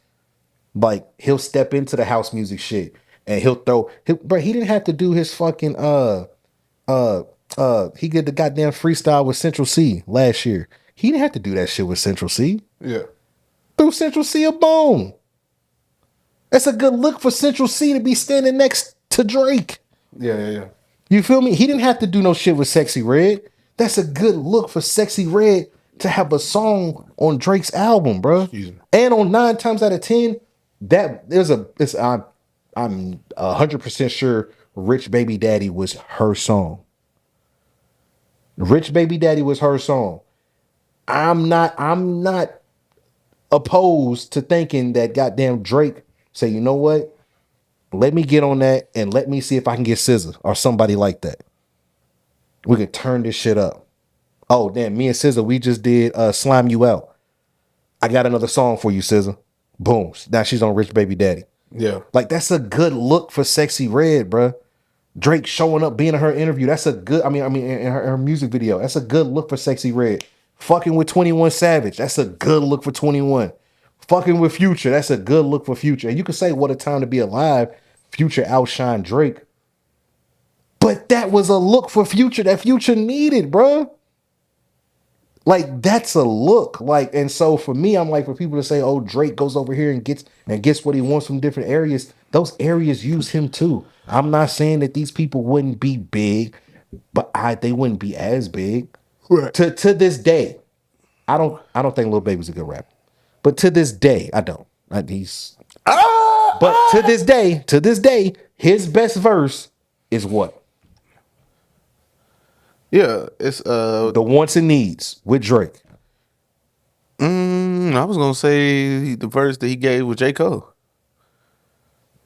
Speaker 3: Like, he'll step into the house music shit and bro, he didn't have to do his fucking he did the goddamn freestyle with Central C last year. He didn't have to do that shit with Central C.
Speaker 1: Yeah.
Speaker 3: Threw Central C a bone. That's a good look for Central C to be standing next to Drake.
Speaker 1: Yeah.
Speaker 3: You feel me? He didn't have to do no shit with Sexy Red. That's a good look for Sexy Red to have a song on Drake's album, bro. And on 9 times out of 10, I'm 100% sure Rich Baby Daddy was her song. Rich Baby Daddy was her song. I'm not opposed to thinking that goddamn Drake say, you know what? Let me get on that and let me see if I can get SZA or somebody like that. We could turn this shit up. Oh, damn, me and SZA, we just did Slime You Out. I got another song for you, SZA. Boom. Now she's on Rich Baby Daddy.
Speaker 1: Yeah.
Speaker 3: Like, that's a good look for Sexy Red, bruh. Drake showing up, being in her interview. That's a good, in her music video. That's a good look for Sexy Red. Fucking with 21 Savage. That's a good look for 21. Fucking with Future. That's a good look for Future. And you could say, what a time to be alive. Future outshined Drake. But that was a look for Future that Future needed, bruh. Like, that's a look. Like, and so for me, I'm like, for people to say, oh, Drake goes over here and gets what he wants from different areas, those areas use him too. I'm not saying that these people wouldn't be big, but they wouldn't be as big. Right. To this day, I don't think Lil Baby's a good rapper. But to this day, I don't. But to this day, his best verse is what?
Speaker 1: Yeah, it's
Speaker 3: the Wants and Needs with Drake.
Speaker 1: I was gonna say the verse that he gave with J. Cole.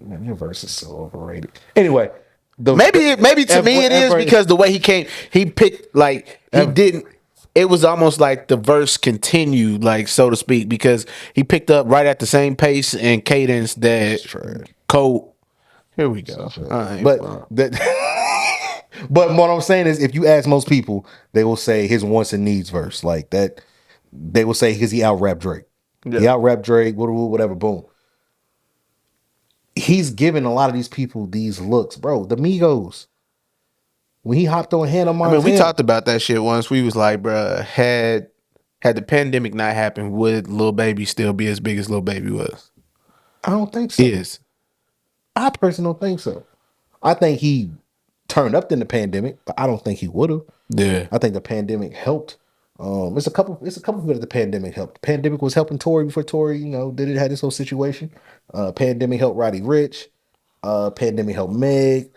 Speaker 3: Man, your verse is so overrated. Anyway,
Speaker 1: maybe to me it is because the way he picked, like, he didn't. It was almost like the verse continued, like, so to speak, because he picked up right at the same pace and cadence that Cole. Here we go.
Speaker 3: But what I'm saying is, if you ask most people, they will say his Wants and Needs verse, like that. They will say because he out-rapped Drake. Yeah. He out-rapped Drake, whatever, boom. He's giving a lot of these people these looks, bro. The Migos. When he hopped on Hannah Montana.
Speaker 1: We talked about that shit once. We was like, bro, had the pandemic not happened, would Lil Baby still be as big as Lil Baby was?
Speaker 3: I don't think so. I personally don't think so. I think he turned up in the pandemic, but I don't think he would have.
Speaker 1: Yeah.
Speaker 3: I think the pandemic helped It's a couple people that the pandemic helped. The pandemic was helping Tory before Tory, had this whole situation. Pandemic helped Roddy Ricch. Pandemic helped Meg.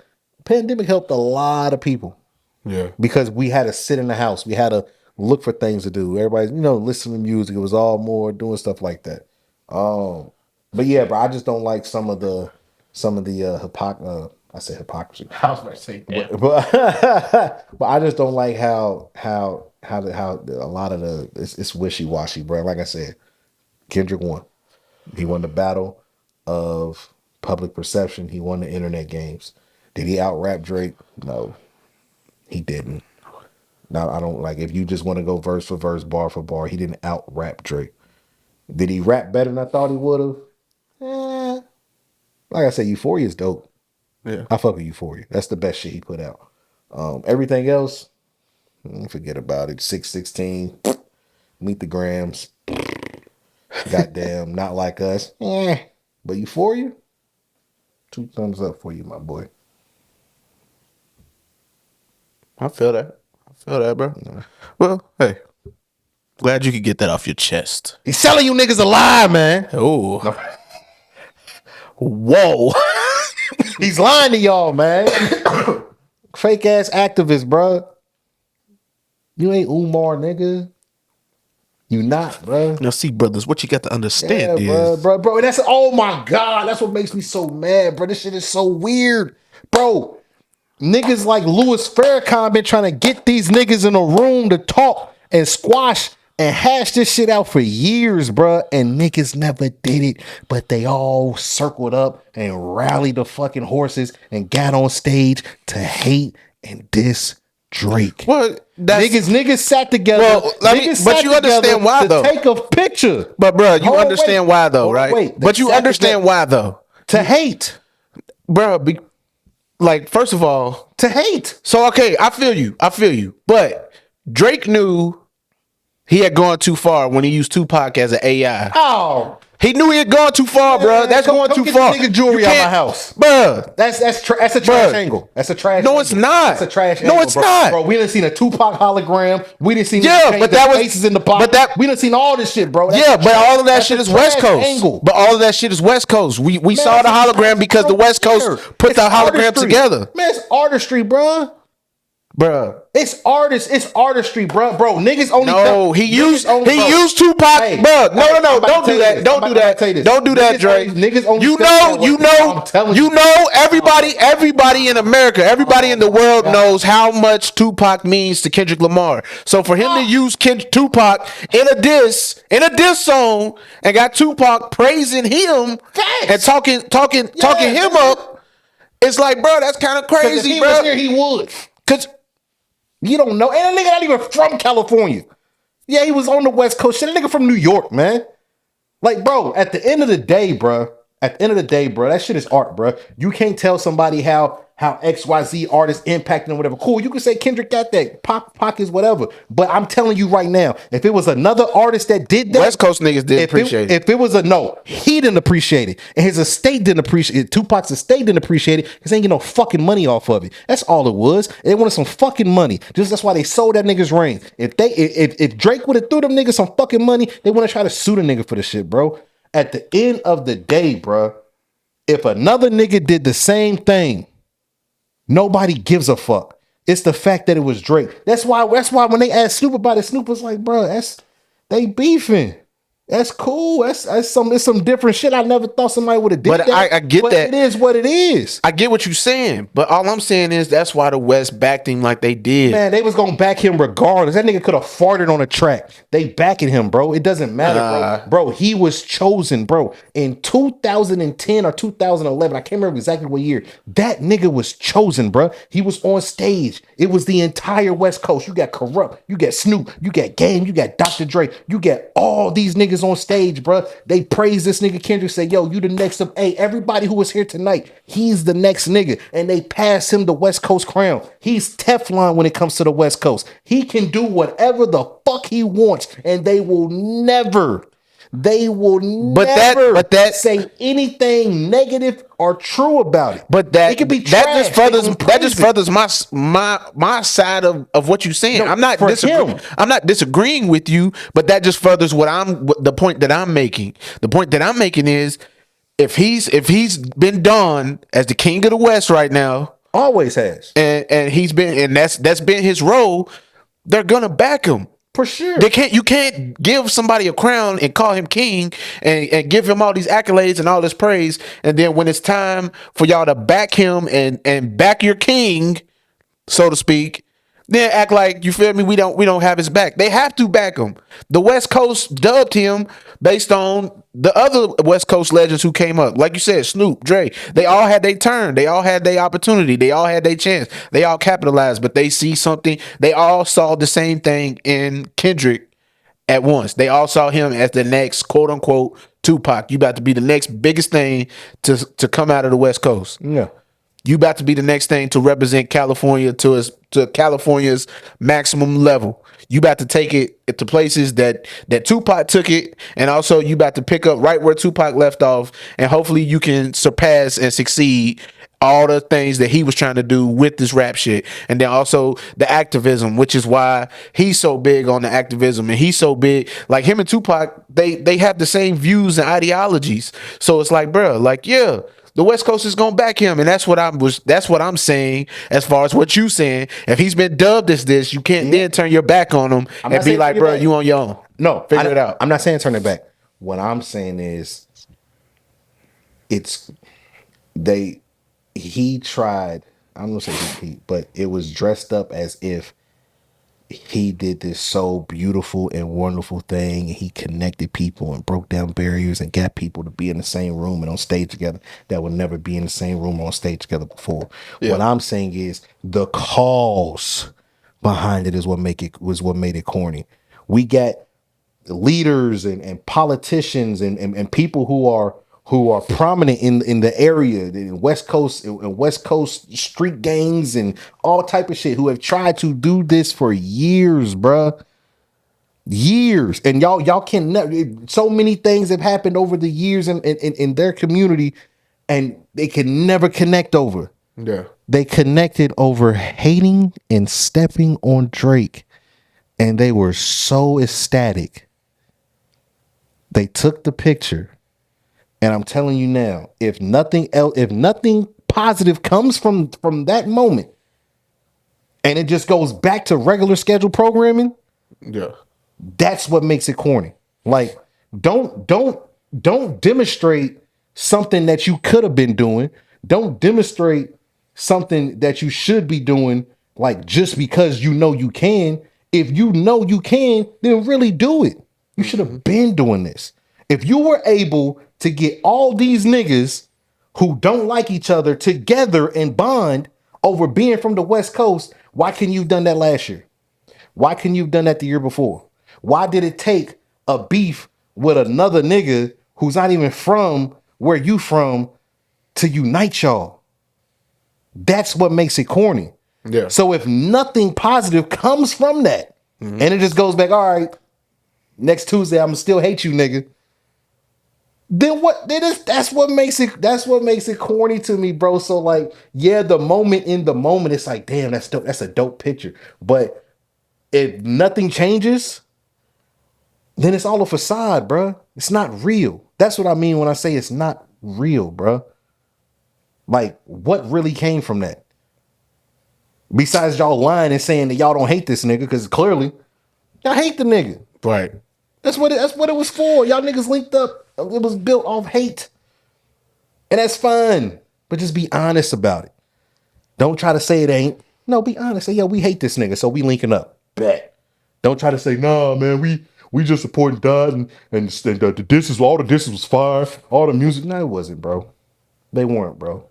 Speaker 3: Pandemic helped a lot of people.
Speaker 1: Yeah.
Speaker 3: Because we had to sit in the house. We had to look for things to do. Everybody's, listening to music. It was all more doing stuff like that. But yeah, bro, I just don't like some of the I said hypocrisy.
Speaker 2: I was about to say that.
Speaker 3: But I just don't like how a lot of it's wishy-washy, bro. Like I said, Kendrick won. He won the battle of public perception. He won the internet games. Did he out-rap Drake? No, he didn't. Now, I don't like, if you just want to go verse for verse, bar for bar, he didn't out-rap Drake. Did he rap better than I thought he would have? Like I said, Euphoria is dope.
Speaker 1: Yeah.
Speaker 3: I fuck with Euphoria. That's the best shit he put out. Everything else, forget about it. 616, Meet the Grams. Goddamn, Not Like Us. But Euphoria, 2 thumbs up for you, my boy.
Speaker 1: I feel that, bro. Well, hey, glad you could get that off your chest.
Speaker 3: He's selling you niggas alive, man.
Speaker 1: Oh,
Speaker 3: No.
Speaker 1: Whoa.
Speaker 3: He's lying to y'all, man. Fake ass activist, bro. You ain't Umar, nigga. You not, bro.
Speaker 1: Now, see, brothers, what you got to understand is,
Speaker 3: bro. That's, oh my God, that's what makes me so mad, bro. This shit is so weird, bro. Niggas like Louis Farrakhan been trying to get these niggas in a room to talk and squash and hash this shit out for years, bro. And niggas never did it, but they all circled up and rallied the fucking horses and got on stage to hate and diss Drake.
Speaker 1: Well,
Speaker 3: niggas sat together.
Speaker 1: Well, but you understand why, though.
Speaker 3: Take a picture.
Speaker 1: But bro, you understand why, though, right?
Speaker 3: Wait.
Speaker 1: But you understand why, though.
Speaker 3: To hate,
Speaker 1: bro. Like, first of all,
Speaker 3: to hate.
Speaker 1: So okay, I feel you. But Drake knew he had gone too far when he used Tupac as an AI.
Speaker 3: Oh.
Speaker 1: He knew he had gone too far, bro. That's going too far.
Speaker 3: Nigga jewelry out my house,
Speaker 1: bro.
Speaker 3: That's a trash angle. That's a trash.
Speaker 1: No, it's not.
Speaker 3: That's a trash.
Speaker 1: No, it's not,
Speaker 3: bro. We done seen a Tupac hologram. We done seen
Speaker 1: but that was
Speaker 3: faces in the pocket. We done seen all this shit, bro.
Speaker 1: But all of that shit is West Coast. Angle. But all of that shit is West Coast. We saw the hologram because the West Coast put the hologram together.
Speaker 3: Man, it's artistry, bro.
Speaker 1: Bruh.
Speaker 3: It's artistry, bro. Niggas only.
Speaker 1: No, he used Tupac, hey, bro. No, don't do that. Don't do that. Don't do that, Dre.
Speaker 3: Niggas only.
Speaker 1: You know, everybody in America, everybody in the world knows how much Tupac means to Kendrick Lamar. So for him to use Tupac in a diss song and got Tupac praising him and talking him up, it's like, bro, that's kind of crazy, bro.
Speaker 3: If he was here, he would.
Speaker 1: Cause
Speaker 3: you don't know. And that nigga not even from California. Yeah, he was on the West Coast. Shit, that nigga from New York, man. Like, bro, at the end of the day, bro, that shit is art, bro. You can't tell somebody how XYZ artists impacting them, whatever. Cool, you can say Kendrick got that, Pac is whatever. But I'm telling you right now, if it was another artist that did that,
Speaker 1: West Coast niggas didn't appreciate it.
Speaker 3: If it was he didn't appreciate it. And his estate didn't appreciate it. Tupac's estate didn't appreciate it because they ain't get no fucking money off of it. That's all it was. They wanted some fucking money. That's why they sold that nigga's reign. If Drake would have threw them niggas some fucking money, they want to try to sue the nigga for the shit, bro. At the end of the day, bro, if another nigga did the same thing, nobody gives a fuck. It's the fact that it was Drake. That's why when they asked Snoop about it, Snoop was like, bro, they beefing. That's cool. It's some different shit. I never thought somebody would have did that.
Speaker 1: I get that.
Speaker 3: It is what it is.
Speaker 1: I get what you're saying. But all I'm saying is that's why the West backed him like they did.
Speaker 3: Man, they was going to back him regardless. That nigga could have farted on a track. They backing him, bro. It doesn't matter, bro. Bro, he was chosen, bro. In 2010 or 2011, I can't remember exactly what year, that nigga was chosen, bro. He was on stage. It was the entire West Coast. You got Corrupt. You got Snoop. You got Game. You got Dr. Dre. You got all these niggas on stage, bro. They praise this nigga Kendrick, say, yo, you the next of, hey, everybody who was here tonight, he's the next nigga. And they pass him the West Coast crown. He's Teflon when it comes to the West Coast. He can do whatever the fuck he wants, and they will never they will never say anything negative or true about it.
Speaker 1: But it could be trash. That just furthers my side of what you're saying. No, I'm not disagreeing with you, but that just furthers the point that I'm making. The point that I'm making is if he's been done as the king of the West right now,
Speaker 3: always has,
Speaker 1: and he's been, and that's been his role, they're gonna back him.
Speaker 3: For sure.
Speaker 1: You can't give somebody a crown and call him king and give him all these accolades and all this praise. And then when it's time for y'all to back him and back your king, so to speak, then act like, you feel me, we don't have his back. They have to back him. The West Coast dubbed him based on the other West Coast legends who came up. Like you said, Snoop, Dre, they all had their turn. They all had their opportunity. They all had their chance. They all capitalized, but they see something. They all saw the same thing in Kendrick at once. They all saw him as the next quote unquote Tupac. You about to be the next biggest thing to come out of the West Coast.
Speaker 3: Yeah.
Speaker 1: You about to be the next thing to represent California to California's maximum level. You about to take it to places that Tupac took it, and also you about to pick up right where Tupac left off, and hopefully you can surpass and succeed all the things that he was trying to do with this rap shit. And then also the activism, which is why he's so big on the activism, and he's so big. Like him and Tupac, they have the same views and ideologies. So it's like, bro, like, yeah, the West Coast is gonna back him, and that's what I'm saying. As far as what you saying, if he's been dubbed as this, you can't then turn your back on him and be like, bro, you on your own.
Speaker 3: No,
Speaker 1: figure it out.
Speaker 3: I'm not saying turn it back. What I'm saying is, he tried. I'm gonna say he, but it was dressed up as if he did this so beautiful and wonderful thing, and he connected people and broke down barriers and got people to be in the same room and on stage together that would never be in the same room or on stage together before. Yeah. What I'm saying is the cause behind it was what made it corny. We got leaders and politicians and people who are prominent in the area, in West Coast street gangs and all type of shit, who have tried to do this for years, bruh. Years. And y'all can never, so many things have happened over the years in their community, and they can never connect over.
Speaker 1: Yeah.
Speaker 3: They connected over hating and stepping on Drake, and they were so ecstatic. They took the picture. And I'm telling you now, if nothing positive comes from that moment, and it just goes back to regular scheduled programming,
Speaker 1: yeah,
Speaker 3: that's what makes it corny. Like, don't demonstrate something that you could have been doing. Don't demonstrate something that you should be doing, like, just because you know you can. If you know you can, then really do it. You should have been doing this. If you were able to get all these niggas who don't like each other together and bond over being from the West Coast, why couldn't you have done that last year? Why couldn't you have done that the year before? Why did it take a beef with another nigga who's not even from where you from to unite y'all? That's what makes it corny.
Speaker 1: Yeah.
Speaker 3: So if nothing positive comes from that, and it just goes back, all right, next Tuesday I'm gonna still hate you, nigga. Then what? That's what makes it corny to me, bro. So like, yeah, the moment, it's like, damn, that's dope. That's a dope picture. But if nothing changes, then it's all a facade, bro. It's not real. That's what I mean when I say it's not real, bro. Like, what really came from that? Besides y'all lying and saying that y'all don't hate this nigga, because clearly y'all hate the nigga.
Speaker 1: Right.
Speaker 3: That's what it was for. Y'all niggas linked up. It was built off hate. And that's fine. But just be honest about it. Don't try to say it ain't. No, be honest. Say, yo, we hate this nigga, so we linking up. Bet. Don't try to say, nah, man, we just supporting Dot and the disses, all the disses was fire. All the music. No, it wasn't, bro. They weren't, bro.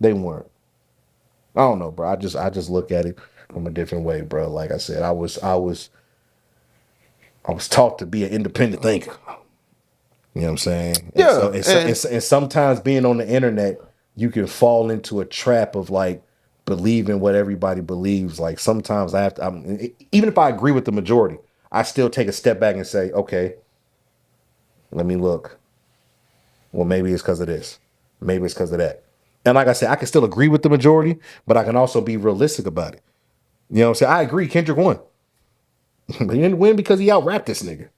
Speaker 3: They weren't. I don't know, bro. I just look at it from a different way, bro. Like I said, I was taught to be an independent thinker. You know what I'm saying?
Speaker 1: Yeah.
Speaker 3: And sometimes being on the internet, you can fall into a trap of like believing what everybody believes. Like sometimes I have to, even if I agree with the majority, I still take a step back and say, okay, Let me look. Well, maybe it's because of this. Maybe it's because of that. And like I said, I can still agree with the majority, but I can also be realistic about it. You know what I'm saying? I agree. Kendrick won. But he didn't win because he out rapped this nigga.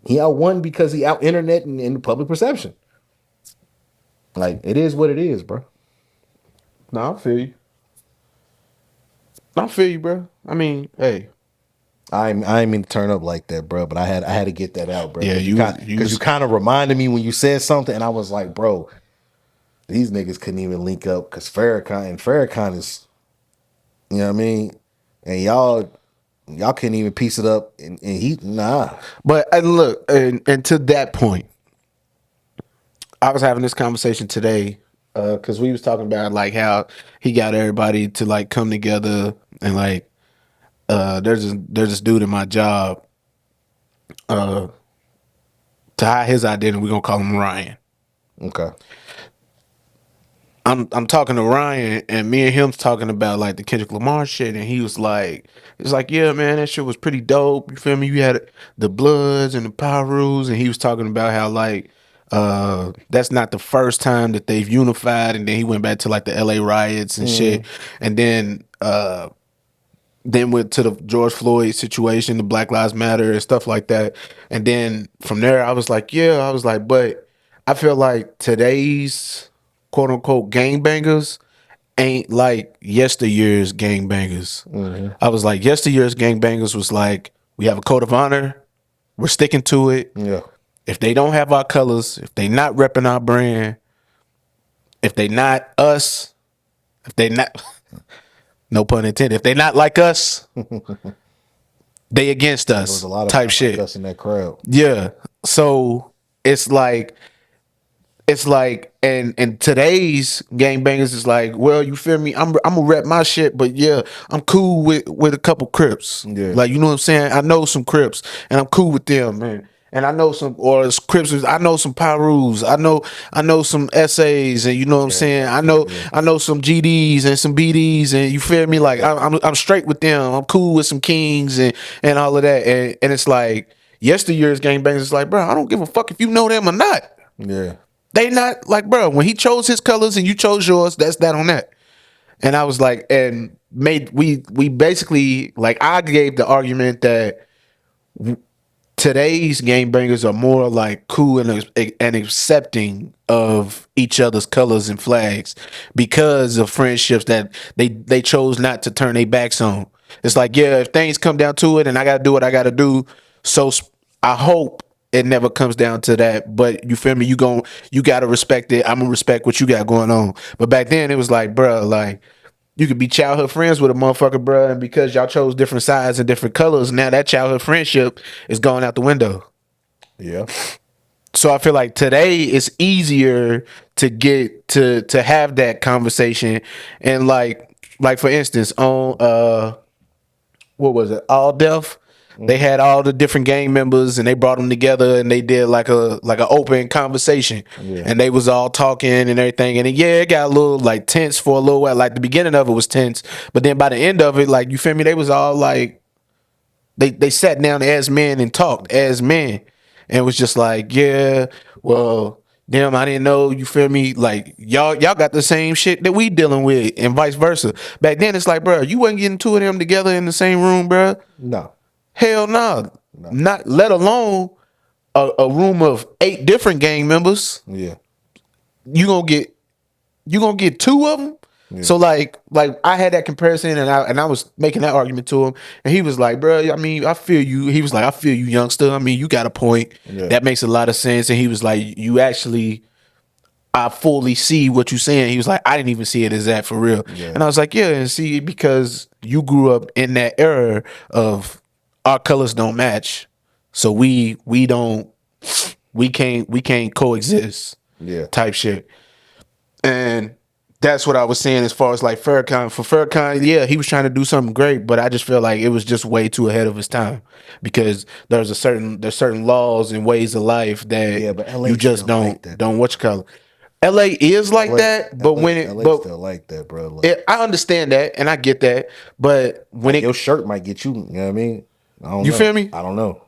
Speaker 3: He out won because he out internet and in public perception. Like, it is what it is, bro.
Speaker 1: No, I feel you. I feel you, bro. I mean, hey.
Speaker 3: I ain't mean to turn up like that, bro, but I had to get that out, bro.
Speaker 1: Yeah,
Speaker 3: because you kind of reminded me when you said something, and I was like, bro, these niggas couldn't even link up because Farrakhan is, you know what I mean, and y'all couldn't even piece it up, and he nah.
Speaker 1: But look, and to that point, I was having this conversation today because we was talking about like how he got everybody to like come together and like there's this dude in my job to hide his identity. We're gonna call him Ryan.
Speaker 3: Okay.
Speaker 1: I'm talking to Ryan, and me and him's talking about like the Kendrick Lamar shit, and he was like, it's like, yeah, man, that shit was pretty dope. You feel me? You had the Bloods and the Power Rules, and he was talking about how like that's not the first time that they've unified, and then he went back to like the LA riots and shit, and then went to the George Floyd situation, the Black Lives Matter and stuff like that, and then from there I was like, but I feel like today's quote unquote gangbangers ain't like yesteryear's gangbangers. I was like, yesteryear's gangbangers was like, we have a code of honor, we're sticking to it.
Speaker 3: Yeah.
Speaker 1: If they don't have our colors, if they not repping our brand, if they not us, if they not, no pun intended, if they not like us, they against us. There was a lot of type shit.
Speaker 3: Like us in that crowd.
Speaker 1: Yeah. So it's like, and today's gangbangers is like, well, you feel me? I'm gonna rep my shit, but yeah, I'm cool with a couple Crips.
Speaker 3: Yeah.
Speaker 1: Like, you know what I'm saying? I know some Crips, and I'm cool with them, man. And I know some, or Crips. I know some Pyrus. I know some SAs, and you know what I'm saying. I know some GDs and some BDs, and you feel me? Like I'm straight with them. I'm cool with some Kings and all of that. And it's like yesteryear's gangbangers is like, bro, I don't give a fuck if you know them or not.
Speaker 3: Yeah.
Speaker 1: They not like, bro, when he chose his colors and you chose yours, that's that on that. And I was like, and we basically, like, I gave the argument that today's gangbangers are more like cool and accepting of each other's colors and flags because of friendships that they chose not to turn their backs on. It's like, yeah, if things come down to it and I got to do what I got to do, so I hope it never comes down to that, but you feel me? You gotta respect it. I'm gonna respect what you got going on. But back then it was like, bro, like you could be childhood friends with a motherfucker, bro, and because y'all chose different sides and different colors, now that childhood friendship is going out the window.
Speaker 3: Yeah.
Speaker 1: So I feel like today it's easier to get to have that conversation, and like for instance on what was it, All Deaf. They had all the different gang members and they brought them together and they did like an open conversation, and they was all talking and everything. And it got a little like tense for a little while. Like the beginning of it was tense, but then by the end of it, like, you feel me? They was all like, they sat down as men and talked as men, and it was just like, yeah, well, damn, I didn't know, you feel me? Like y'all got the same shit that we dealing with and vice versa. Back then it's like, bro, you wasn't getting two of them together in the same room, bro.
Speaker 3: No.
Speaker 1: Hell no. Not let alone a room of 8 different gang members.
Speaker 3: Yeah.
Speaker 1: You gonna get 2 of them. Yeah. So like I had that comparison, and I was making that argument to him, and he was like, bro, I mean, I feel you. He was like, I feel you, youngster. I mean, you got a point. Yeah. That makes a lot of sense. And he was like, you actually, I fully see what you're saying. He was like, I didn't even see it as that for real. Yeah. And I was like, yeah, and see, because you grew up in that era of our colors don't match, so we can't coexist.
Speaker 3: Yeah.
Speaker 1: Type shit. And that's what I was saying as far as like Farrakhan. For Farrakhan, yeah, he was trying to do something great, but I just feel like it was just way too ahead of his time, because there's certain laws and ways of life that
Speaker 3: but LA
Speaker 1: you just don't what you call it. LA is like that, but
Speaker 3: LA still like that, bro. Like,
Speaker 1: I understand that and I get that, but when
Speaker 3: your shirt might get you, you know what I mean? I don't
Speaker 1: you
Speaker 3: know.
Speaker 1: Feel me?
Speaker 3: I don't know.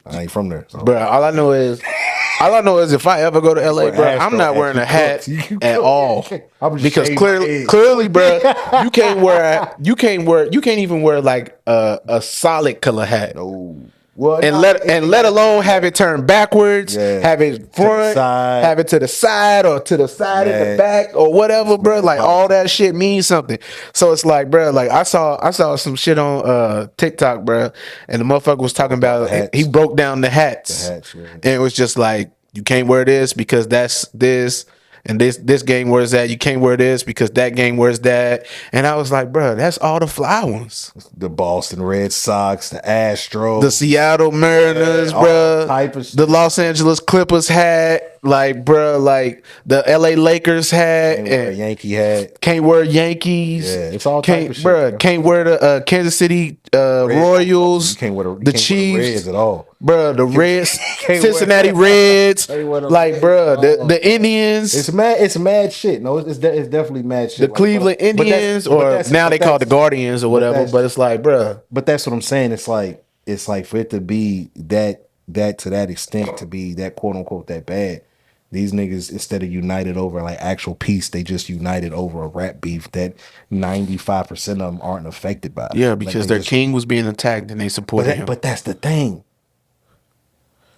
Speaker 3: I ain't from there, so.
Speaker 1: Bro, all I know is All I know is if I ever go to LA, bro, I'm not wearing a hat at all. Because clearly, bro, you can't even wear like a solid color hat.
Speaker 3: No. Well,
Speaker 1: and let alone have it turned backwards, have it front, have it to the side or to the side in the back or whatever, bro. Like all that shit means something. So it's like, bro, like I saw some shit on TikTok, bro, and the motherfucker was talking about he broke down the hats, and it was just like you can't wear this because that's this. And this game wears that. You can't wear this because that game wears that. And I was like, bro, that's all the fly ones.
Speaker 3: The Boston Red Sox, the Astros,
Speaker 1: the Seattle Mariners, bro. The Los Angeles Clippers hat. Like, bro, like the LA Lakers hat.
Speaker 3: Can't wear a Yankee hat.
Speaker 1: Can't wear Yankees.
Speaker 3: Yeah, it's all type of shit.
Speaker 1: Bro, can't wear the Kansas City Royals.
Speaker 3: You can't wear
Speaker 1: the Chiefs.
Speaker 3: Reds at all.
Speaker 1: Bro, the Reds, Cincinnati Reds, like, bro, the Indians.
Speaker 3: It's mad shit. No, it's definitely mad shit.
Speaker 1: The Cleveland Indians, or now they call it the Guardians or whatever. But it's like, bro.
Speaker 3: But that's what I'm saying. It's like for it to be that to that extent, to be that quote unquote that bad. These niggas, instead of united over like actual peace, they just united over a rap beef that 95% of them aren't affected by.
Speaker 1: Yeah, because their king was being attacked and they supported him.
Speaker 3: But that's the thing.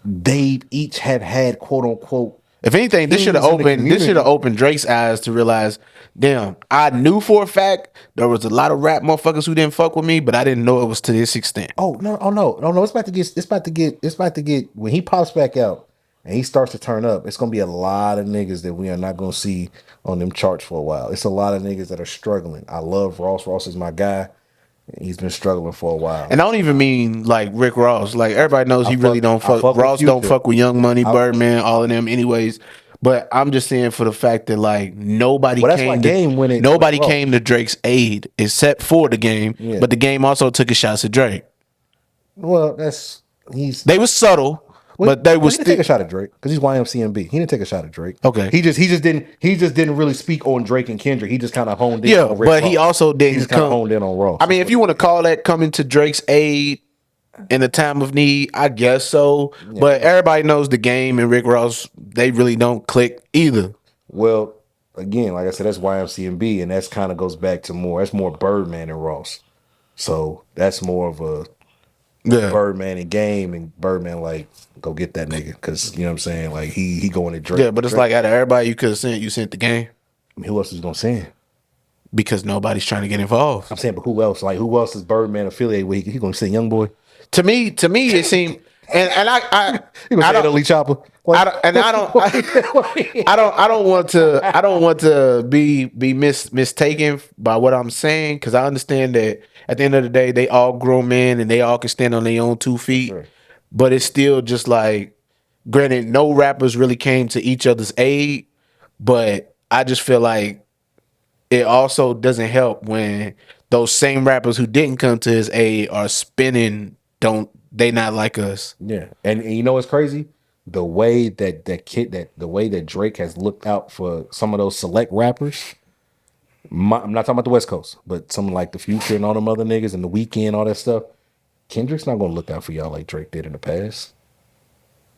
Speaker 3: They each have had quote unquote.
Speaker 1: If anything, this should have opened Drake's eyes to realize, damn, I knew for a fact there was a lot of rap motherfuckers who didn't fuck with me, but I didn't know it was to this extent.
Speaker 3: No. It's about to get when he pops back out and he starts to turn up, it's gonna be a lot of niggas that we are not gonna see on them charts for a while. It's a lot of niggas that are struggling. I love Ross. Ross is my guy. He's been struggling for a while.
Speaker 1: And I don't even mean like Rick Ross. Like everybody knows he really don't fuck. Ross don't fuck with Young Money, Birdman, all of them anyways. But I'm just saying for the fact that like nobody came to Drake's aid except for the Game. Yeah. But the Game also took his shots at Drake.
Speaker 3: Well, they
Speaker 1: was subtle. But they was
Speaker 3: take a shot at Drake because he's YMCMB. He didn't take a shot at Drake.
Speaker 1: Okay,
Speaker 3: he just didn't really speak on Drake and Kendrick. He just kind of honed in.
Speaker 1: Yeah,
Speaker 3: on Rick
Speaker 1: but
Speaker 3: Ross.
Speaker 1: he also didn't.
Speaker 3: He just kind of honed in on Ross.
Speaker 1: I mean, if you want to call that coming to Drake's aid in a time of need, I guess so. Yeah. But everybody knows the Game and Rick Ross. They really don't click either.
Speaker 3: Well, again, like I said, that's YMCMB, and that's kind of goes back to that's more Birdman and Ross. So that's more of a Birdman and Game, and Birdman like, go get that nigga, because you know what I'm saying, like he going to Drake.
Speaker 1: Yeah, but it's like out of everybody you could have sent, you sent the Game.
Speaker 3: I mean, who else is gonna send?
Speaker 1: Because nobody's trying to get involved.
Speaker 3: I'm saying, but who else? Like who else is Birdman affiliated with? He gonna send Young Boy?
Speaker 1: To me, it seemed, and I
Speaker 3: don't Lee Chopper.
Speaker 1: I don't want to be mistaken by what I'm saying, because I understand that at the end of the day they all grown men and they all can stand on their own 2 feet. Sure. But it's still just like, granted, no rappers really came to each other's aid, but I just feel like it also doesn't help when those same rappers who didn't come to his aid are spinning, they not like us.
Speaker 3: Yeah. And you know what's crazy? The way that Drake has looked out for some of those select rappers. I'm not talking about the West Coast, but something like The Future and all them other niggas and The Weeknd, all that stuff. Kendrick's not gonna look out for y'all like Drake did in the past.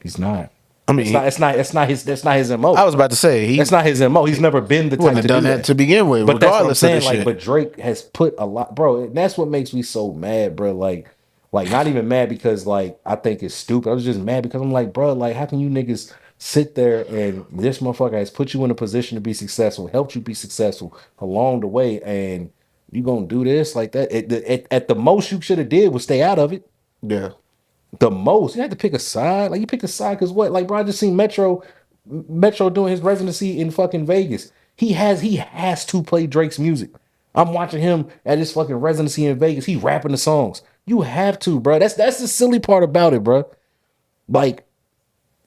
Speaker 3: He's not. I mean, it's not his MO.
Speaker 1: I was about to say
Speaker 3: that's not his MO. He's never been the type to do that
Speaker 1: to begin with.
Speaker 3: But
Speaker 1: regardless
Speaker 3: that's what I'm saying.
Speaker 1: Of
Speaker 3: but Drake has put a lot, bro. And that's what makes me so mad, bro. Like not even mad because like I think it's stupid. I was just mad because I'm like, bro, like how can you niggas sit there and this motherfucker has put you in a position to be successful, helped you be successful along the way, and you gonna do this like that? At the most you should have did was stay out of it.
Speaker 1: Yeah.
Speaker 3: The most you had to pick a side. Like you picked a side because what? Like bro, I just seen Metro doing his residency in fucking Vegas. He has to play Drake's music. I'm watching him at his fucking residency in Vegas. He rapping the songs. You have to, bro. That's the silly part about it, bro. Like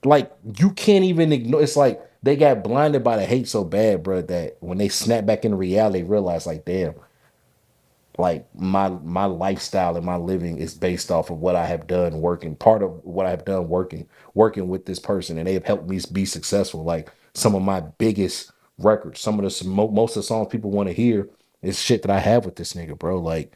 Speaker 3: you can't even ignore. It's like they got blinded by the hate so bad, bro, that when they snap back into reality, they realize like, damn. Like my lifestyle and my living is based off of what I have done working. Part of what I have done working with this person, and they have helped me be successful. Like some of my biggest records, some of the most of the songs people want to hear is shit that I have with this nigga, bro. Like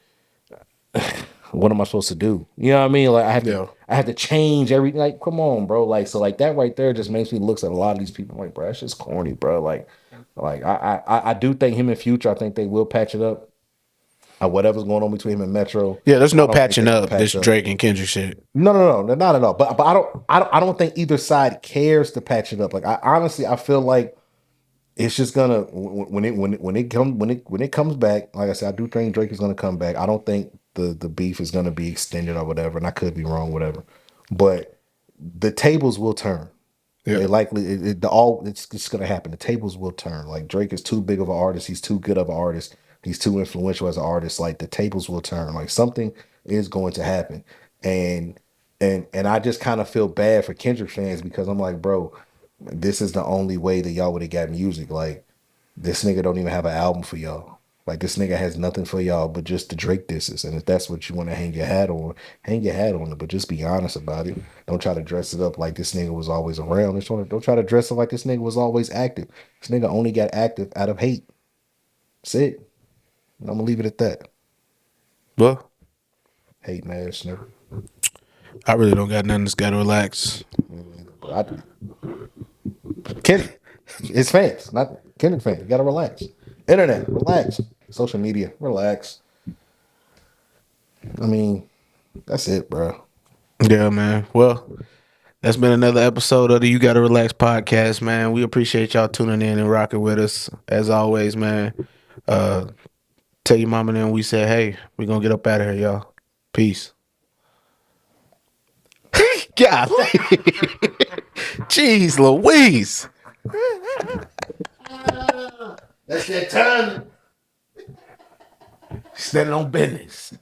Speaker 2: what am I supposed to do? You know what I mean? Like I have to change everything. Like, come on, bro. Like, so like that right there just makes me look at a lot of these people like, bro, that's just corny, bro. Like I do think him in Future, I think they will patch it up. Whatever's going on between him and Metro.
Speaker 1: Yeah, there's no patching up this Drake and Kendrick shit.
Speaker 2: No, not at all. But I don't think either side cares to patch it up. Like I feel like it's just gonna when it comes back. Like I said, I do think Drake is gonna come back. I don't think the beef is gonna be extended or whatever. And I could be wrong, whatever. But the tables will turn. Yeah. It's just gonna happen. The tables will turn. Like Drake is too big of an artist. He's too good of an artist. He's too influential as an artist. Like the tables will turn. Like something is going to happen. And I just kind of feel bad for Kendrick fans because I'm like, bro, this is the only way that y'all would have got music. Like this nigga don't even have an album for y'all. Like this nigga has nothing for y'all but just the Drake disses. And if that's what you want to hang your hat on it. But just be honest about it. Don't try to dress it up like this nigga was always around. Don't try to dress it like this nigga was always active. This nigga only got active out of hate. That's it. I'm gonna leave it at that.
Speaker 1: Well,
Speaker 2: hate ass nigga.
Speaker 1: I really don't got nothing. Just gotta relax.
Speaker 2: Kendrick, it's fans, not Kendrick fans. You gotta relax. Internet, relax. Social media, relax. I mean, that's it, bro.
Speaker 1: Yeah, man. Well, that's been another episode of the You Gotta Relax podcast, man. We appreciate y'all tuning in and rocking with us as always, man. Tell your mama then we said, hey, we're gonna get up out of here, y'all. Peace. God, jeez, Louise.
Speaker 2: That's that time.
Speaker 1: Standing on business.